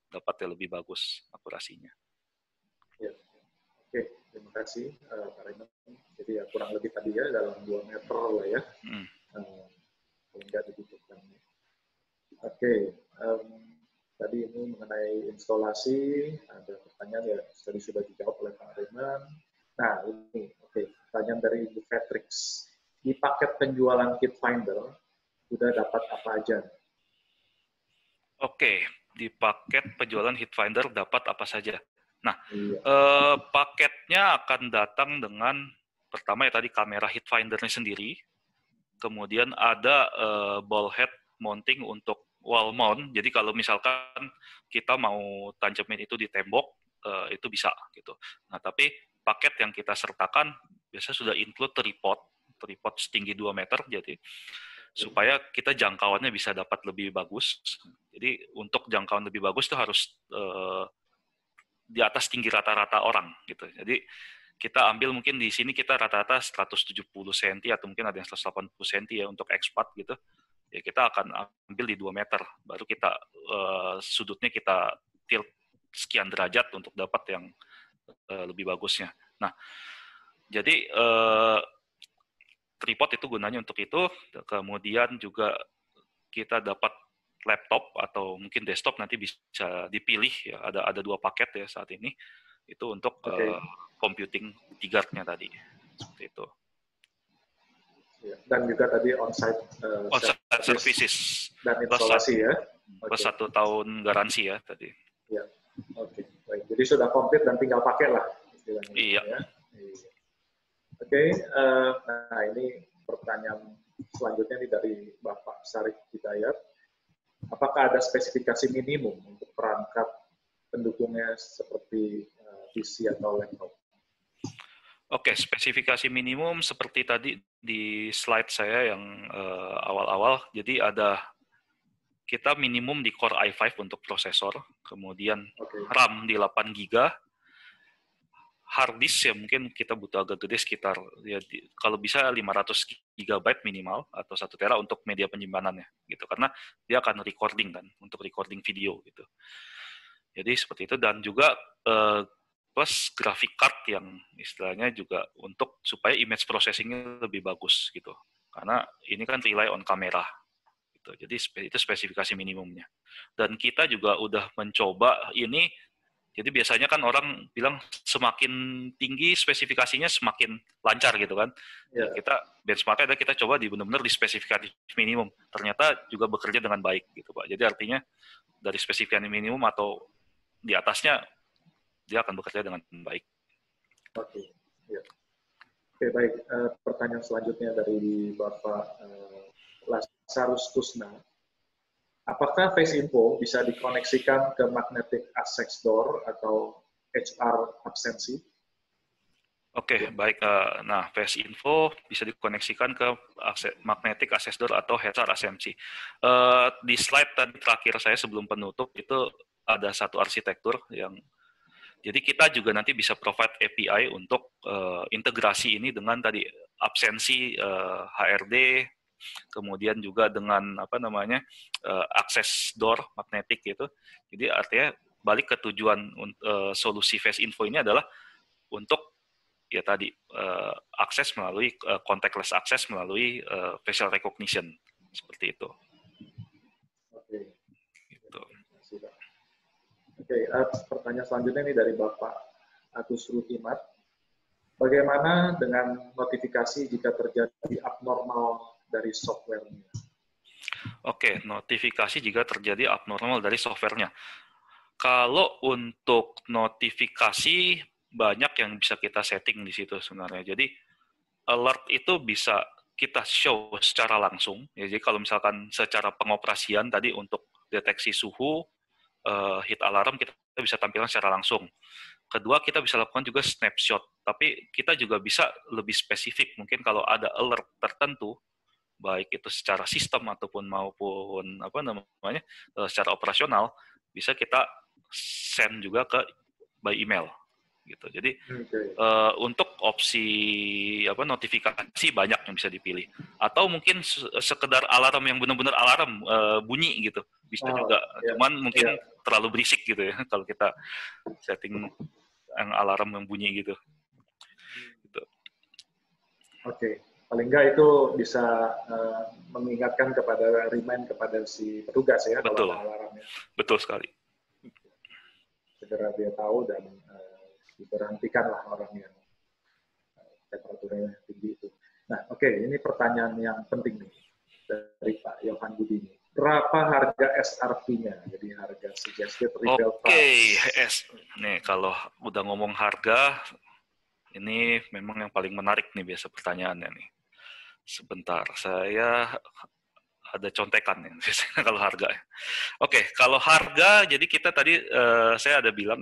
dapat lebih bagus akurasinya. Ya. Oke, terima kasih Pak Raymond. Jadi ya kurang lebih tadi ya dalam 2 meter lah ya, sehingga dibutuhkan. Oke, tadi ini mengenai instalasi, ada pertanyaan ya tadi sudah dijawab oleh Pak Raymond. Nah ini, pertanyaan dari Ibu Patrix. Di paket penjualan Kit Finder, sudah dapat apa aja? Oke, di paket penjualan Hit Finder dapat apa saja? Nah, paketnya akan datang dengan pertama ya tadi kamera Hit Finder-nya sendiri, kemudian ada ball head mounting untuk wall mount. Jadi kalau misalkan kita mau tanjamin itu di tembok, itu bisa gitu. Nah, tapi paket yang kita sertakan biasanya sudah include tripod setinggi 2 meter, jadi supaya kita jangkauannya bisa dapat lebih bagus. Jadi untuk jangkauan lebih bagus itu harus di atas tinggi rata-rata orang gitu. Jadi kita ambil mungkin di sini kita rata-rata 170 cm atau mungkin ada yang 180 cm ya untuk expat gitu. Ya kita akan ambil di 2 meter, baru kita sudutnya kita tilt sekian derajat untuk dapat yang lebih bagusnya. Nah, jadi tripod itu gunanya untuk itu, kemudian juga kita dapat laptop atau mungkin desktop nanti bisa dipilih ya, ada 2 paket ya saat ini itu untuk computing T-guard-nya tadi seperti itu. Dan juga tadi on-site services dan instalasi ya. Plus 1 tahun garansi ya tadi. Ya, baik. Jadi sudah komplit dan tinggal pakai lah istilahnya. Iya. Ya. Nah ini pertanyaan selanjutnya nih dari Bapak Syarif Hidayat. Apakah ada spesifikasi minimum untuk perangkat pendukungnya seperti PC atau laptop? Oke, spesifikasi minimum seperti tadi di slide saya yang awal-awal. Jadi kita minimum di Core i5 untuk prosesor, kemudian RAM di 8 GB, hard disk ya mungkin kita butuh agak gede sekitar ya kalau bisa 500 GB minimal atau 1 tera untuk media penyimpanannya gitu, karena dia akan recording kan, untuk recording video gitu. Jadi seperti itu, dan juga plus graphic card yang istilahnya juga untuk supaya image processing-nya lebih bagus gitu, karena ini kan rely on kamera gitu. Jadi itu spesifikasi minimumnya, dan kita juga udah mencoba ini. Jadi biasanya kan orang bilang semakin tinggi spesifikasinya semakin lancar gitu kan. Yeah. Kita benchmarknya ada kita coba benar-benar di spesifikasi minimum. Ternyata juga bekerja dengan baik gitu Pak. Jadi artinya dari spesifikasi minimum atau di atasnya dia akan bekerja dengan baik. Oke, ya. Oke baik. Pertanyaan selanjutnya dari Bapak Lazarus Tusna. Apakah Face Info bisa dikoneksikan ke Magnetic Access Door atau HR absensi? Oke, baik. Nah, Face Info bisa dikoneksikan ke Magnetic Access Door atau HR ASMC. Di slide tadi terakhir saya sebelum penutup itu ada satu arsitektur yang jadi kita juga nanti bisa provide API untuk integrasi ini dengan tadi absensi HRD, kemudian juga dengan apa namanya access door magnetic gitu. Jadi artinya balik ke tujuan solusi Face Info ini adalah untuk ya tadi akses melalui contactless access melalui facial recognition seperti itu. Oke. Gitu. Oke, pertanyaan selanjutnya ini dari Bapak Agus Rutimat. Bagaimana dengan notifikasi jika terjadi abnormal dari software-nya? Oke, notifikasi jika terjadi abnormal dari software-nya. Kalau untuk notifikasi banyak yang bisa kita setting di situ sebenarnya. Jadi alert itu bisa kita show secara langsung. Ya, jadi kalau misalkan secara pengoperasian tadi untuk deteksi suhu, hit alarm kita bisa tampilkan secara langsung. Kedua, kita bisa lakukan juga snapshot. Tapi kita juga bisa lebih spesifik. Mungkin kalau ada alert tertentu, baik itu secara sistem maupun apa namanya secara operasional, bisa kita send juga ke by email gitu. Jadi untuk opsi apa notifikasi banyak yang bisa dipilih, atau mungkin sekedar alarm yang benar-benar alarm bunyi gitu bisa juga. Cuman mungkin terlalu berisik gitu ya kalau kita setting yang alarm yang bunyi gitu. Oke, paling nggak itu bisa mengingatkan remind kepada si petugas ya. Betul. Kalau ada alarmnya. Betul sekali. Segera dia tahu dan diberhentikanlah orang yang temperaturnya tinggi itu. Nah, oke, ini pertanyaan yang penting nih dari Pak Yohan Budi. Berapa harga SRP-nya? Jadi harga suggested retail price. Oke, nih kalau udah ngomong harga, ini memang yang paling menarik nih biasa pertanyaannya nih. Sebentar, saya ada contekan nih biasanya kalau harga. Oke, kalau harga, jadi kita tadi saya ada bilang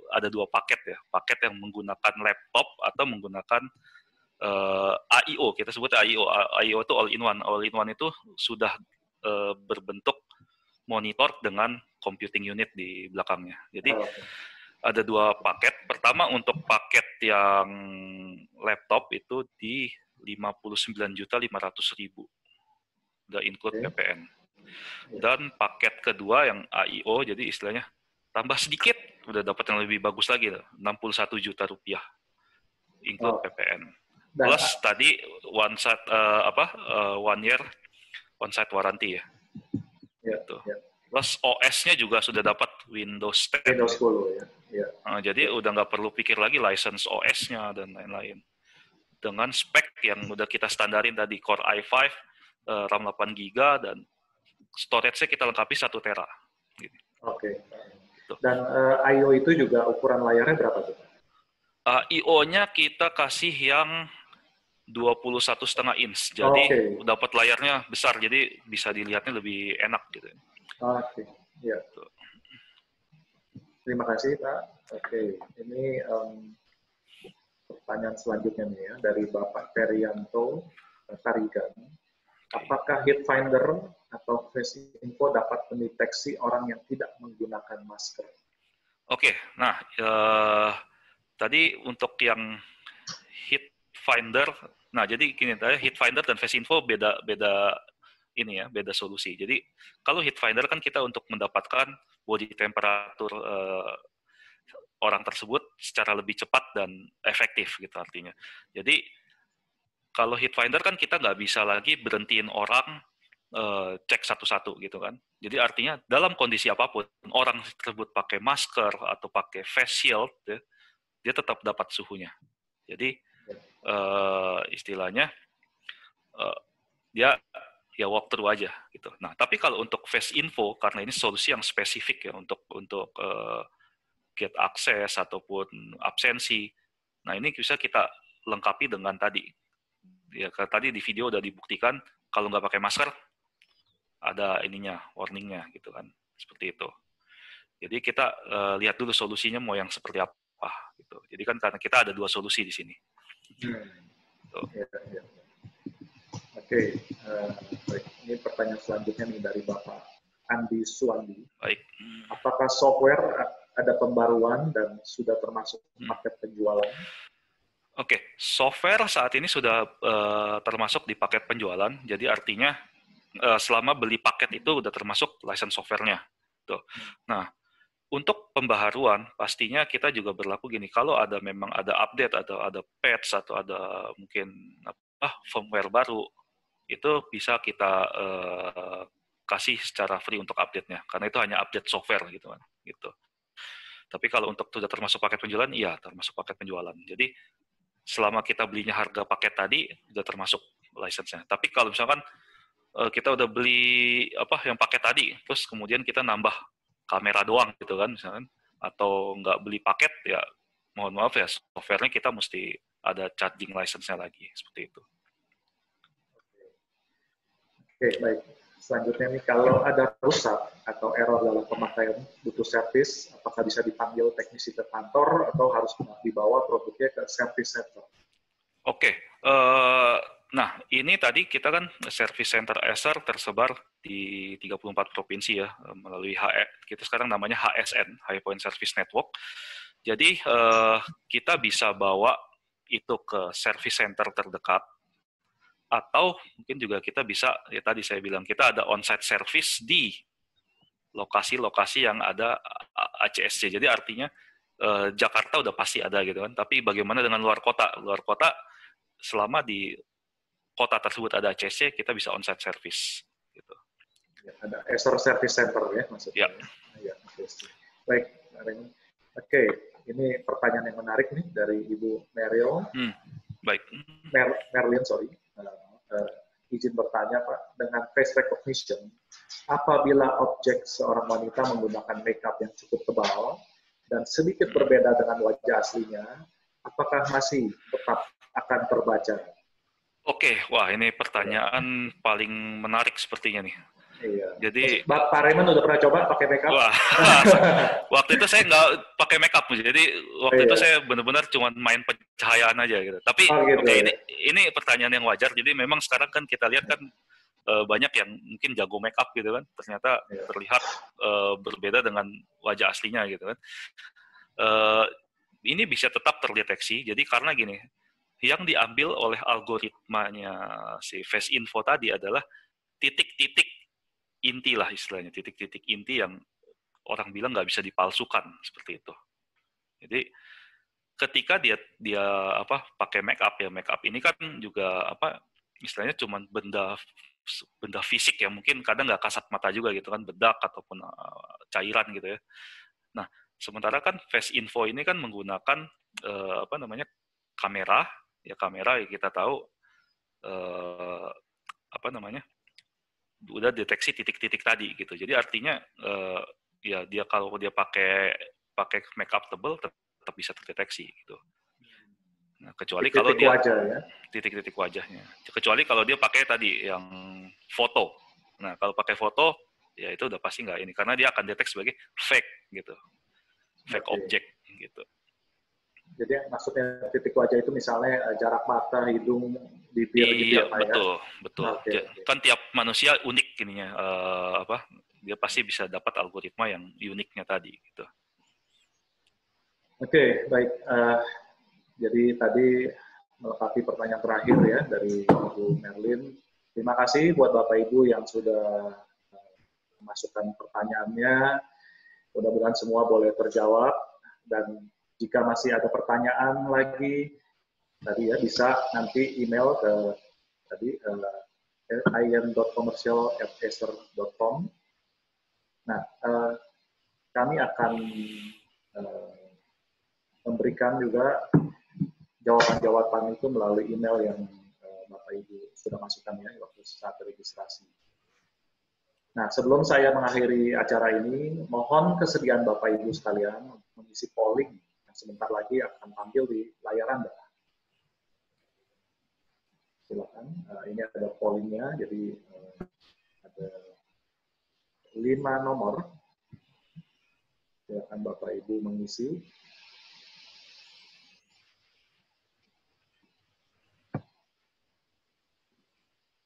ada dua paket ya, paket yang menggunakan laptop atau menggunakan AIO, kita sebut AIO. AIO itu all in one. All in one itu sudah berbentuk monitor dengan computing unit di belakangnya. Jadi ada dua paket. Pertama untuk paket yang laptop itu di 59.500.000. Udah include PPN. Dan paket kedua yang AIO, jadi istilahnya tambah sedikit, udah dapat yang lebih bagus lagi, 61 juta rupiah, include PPN. Plus tadi one year one side warranty ya. Gitu. Plus OS-nya juga sudah dapat Windows 10. Windows 10 ya. Jadi udah nggak perlu pikir lagi license OS-nya dan lain-lain. Dengan spek yang udah kita standarin tadi, Core i5, RAM 8 GB, dan storage-nya kita lengkapi 1 tera. Gitu. Oke. Dan I/O itu juga ukuran layarnya berapa tuh? I/O-nya kita kasih yang 21,5 inch. Jadi dapat layarnya besar, jadi bisa dilihatnya lebih enak gitu. Oke. Ya. Terima kasih, Pak. Oke. Ini pertanyaan selanjutnya nih ya dari Bapak Perianto Tarigan. Apakah heat finder atau face info dapat mendeteksi orang yang tidak menggunakan masker? Oke, nah tadi untuk yang heat finder, nah jadi gini, heat finder dan face info beda ini ya, beda solusi. Jadi kalau heat finder kan kita untuk mendapatkan body temperature orang tersebut secara lebih cepat dan efektif gitu artinya. Jadi kalau heat finder kan kita nggak bisa lagi berhentiin orang cek satu-satu gitu kan. Jadi artinya dalam kondisi apapun orang tersebut pakai masker atau pakai face shield, ya, dia tetap dapat suhunya. Jadi istilahnya dia ya walk through aja gitu. Nah tapi kalau untuk face info karena ini solusi yang spesifik ya untuk get access ataupun absensi. Nah ini bisa kita lengkapi dengan tadi. Ya tadi di video udah dibuktikan kalau nggak pakai masker ada ininya, warningnya gitu kan, seperti itu. Jadi kita lihat dulu solusinya mau yang seperti apa. apa gitu. Jadi kan karena kita ada 2 solusi di sini. Ya, ya. Oke, baik. Ini pertanyaan selanjutnya nih dari Bapak Andi Suwandi. Baik. Apakah software ada pembaruan dan sudah termasuk paket penjualan? Oke, software saat ini sudah termasuk di paket penjualan. Jadi artinya selama beli paket itu udah termasuk license software-nya. Tuh. Nah, untuk pembaharuan pastinya kita juga berlaku gini. Kalau memang ada update atau ada patch atau ada mungkin firmware baru, itu bisa kita kasih secara free untuk update-nya. Karena itu hanya update software gitu kan. Gitu. Tapi kalau untuk sudah termasuk paket penjualan, iya termasuk paket penjualan. Jadi selama kita belinya harga paket tadi sudah termasuk license-nya. Tapi kalau misalkan kita udah beli yang paket tadi, terus kemudian kita nambah kamera doang gitu kan misalkan, atau nggak beli paket, ya mohon maaf ya, software-nya kita mesti ada charging license-nya lagi, seperti itu. Oke, baik. Selanjutnya nih, kalau ada rusak atau error dalam pemakaian butuh servis, apakah bisa dipanggil teknisi ke kantor atau harus dibawa produknya ke service center? Oke, nah ini tadi kita kan service center Acer tersebar di 34 provinsi ya, melalui kita sekarang namanya HSN, High Point Service Network. Jadi kita bisa bawa itu ke service center terdekat, atau mungkin juga kita bisa, ya tadi saya bilang, kita ada on-site service di lokasi-lokasi yang ada ACSC. Jadi artinya Jakarta udah pasti ada gitu kan, tapi bagaimana dengan luar kota? Luar kota, selama di kota tersebut ada ACSC, kita bisa on-site service. Gitu. Ya, ada Acer Service Center ya maksudnya. Ya. Ya, baik, oke, ini pertanyaan yang menarik nih dari Ibu Meryl. Baik. Merlin, sorry. Izin bertanya Pak, dengan face recognition, apabila objek seorang wanita menggunakan makeup yang cukup tebal dan sedikit berbeda dengan wajah aslinya, apakah masih tetap akan terbaca? Oke, wah ini pertanyaan paling menarik sepertinya nih. Iya. Jadi Pak Raymond udah pernah coba pakai makeup? Wah, waktu itu saya nggak pakai makeup, jadi waktu itu saya benar-benar cuma main pencahayaan aja gitu. Tapi gitu. Oke, ini pertanyaan yang wajar. Jadi memang sekarang kan kita lihat kan banyak yang mungkin jago makeup gitu kan, ternyata terlihat berbeda dengan wajah aslinya gitu kan. Ini bisa tetap terdeteksi. Jadi karena gini, yang diambil oleh algoritmanya si Face Info tadi adalah titik-titik inti lah istilahnya, titik-titik inti yang orang bilang nggak bisa dipalsukan, seperti itu. Jadi ketika dia pakai make up ini kan juga istilahnya cuma benda fisik ya, mungkin kadang nggak kasat mata juga gitu kan, bedak ataupun cairan gitu ya. Nah, sementara kan Face Info ini kan menggunakan kamera yang kita tahu udah deteksi titik-titik tadi gitu. Jadi artinya ya dia kalau dia pakai make up tebal tetap bisa terdeteksi gitu. Nah, kecuali titik kalau dia wajah, ya? Titik-titik wajahnya. Kecuali kalau dia pakai tadi yang foto. Nah, kalau pakai foto ya itu udah pasti nggak ini, karena dia akan deteksi sebagai fake gitu. Fake object gitu. Jadi maksudnya titik wajah itu misalnya jarak mata, hidung, bibir gitu ya Pak ya? Betul. Kan tiap manusia unik ininya, dia pasti bisa dapat algoritma yang uniknya tadi gitu. Oke, baik. Jadi tadi melengkapi pertanyaan terakhir ya dari Ibu Merlin. Terima kasih buat Bapak Ibu yang sudah memasukkan pertanyaannya. Mudah-mudahan semua boleh terjawab, dan jika masih ada pertanyaan lagi tadi ya, bisa nanti email ke tadi ian.commercial@acer.com. Nah, kami akan memberikan juga jawaban-jawaban itu melalui email yang Bapak Ibu sudah masukkan ya waktu saat registrasi. Nah, sebelum saya mengakhiri acara ini, mohon kesediaan Bapak Ibu sekalian mengisi polling yang sebentar lagi akan tampil di layar Anda. Silakan, ini ada pollingnya, jadi ada 5 nomor. Silakan Bapak Ibu mengisi.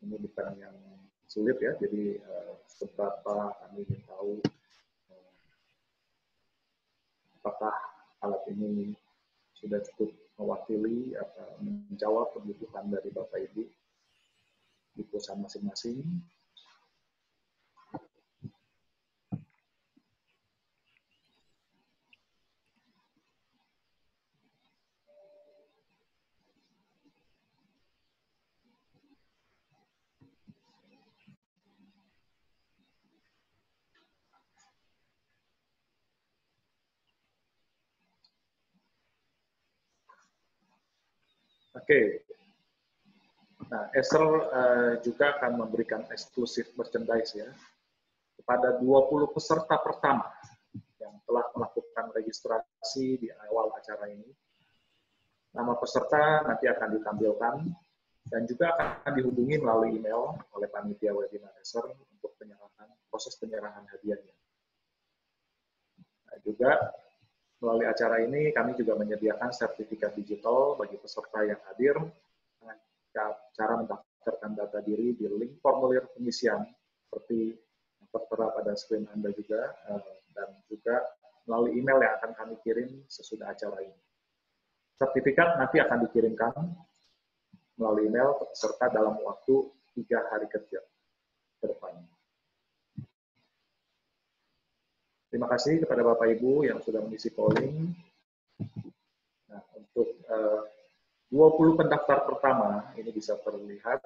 Ini bukan yang sulit ya, jadi seberapa kami ingin tahu apakah alat ini sudah cukup mewakili atau menjawab kebutuhan dari Bapak Ibu di perusahaan masing-masing. Oke. Nah, Acer juga akan memberikan eksklusif merchandise ya kepada 20 peserta pertama yang telah melakukan registrasi di awal acara ini. Nama peserta nanti akan ditampilkan dan juga akan dihubungi melalui email oleh panitia webinar Acer untuk proses penyerahan hadiahnya. Nah, juga melalui acara ini kami juga menyediakan sertifikat digital bagi peserta yang hadir dengan cara mendaftarkan data diri di link formulir pengisian seperti yang tertera pada screen Anda juga, dan juga melalui email yang akan kami kirim sesudah acara ini. Sertifikat nanti akan dikirimkan melalui email ke peserta dalam waktu 3 hari kerja ke depan. Terima kasih kepada Bapak Ibu yang sudah mengisi polling. Nah, untuk 20 pendaftar pertama ini bisa terlihat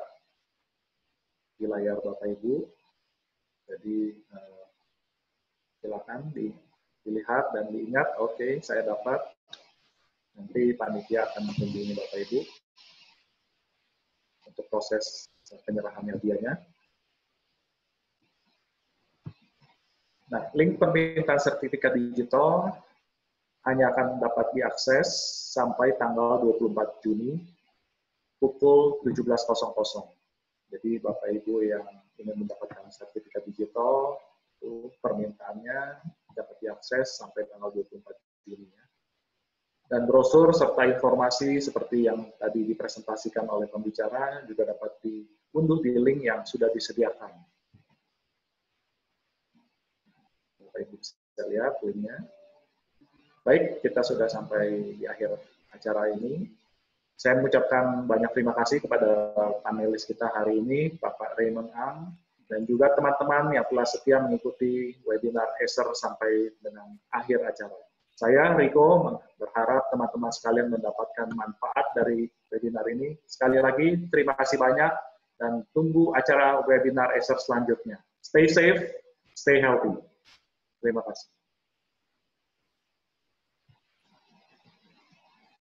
di layar Bapak Ibu. Jadi silakan dilihat dan diingat, oke, saya dapat. Nanti panitia akan menghubungi Bapak Ibu untuk proses penyerahan hadiahnya. Nah, link permintaan sertifikat digital hanya akan dapat diakses sampai tanggal 24 Juni pukul 17.00. Jadi Bapak Ibu yang ingin mendapatkan sertifikat digital, itu permintaannya dapat diakses sampai tanggal 24 Juni. Dan brosur serta informasi seperti yang tadi dipresentasikan oleh pembicara juga dapat diunduh di link yang sudah disediakan. Bapak Ibu bisa lihat linknya. Baik, kita sudah sampai di akhir acara ini. Saya mengucapkan banyak terima kasih kepada panelis kita hari ini, Bapak Raymond Ang, dan juga teman-teman yang telah setia mengikuti webinar Acer sampai dengan akhir acara. Saya, Riko, berharap teman-teman sekalian mendapatkan manfaat dari webinar ini. Sekali lagi, terima kasih banyak, dan tunggu acara webinar Acer selanjutnya. Stay safe, stay healthy. Terima kasih.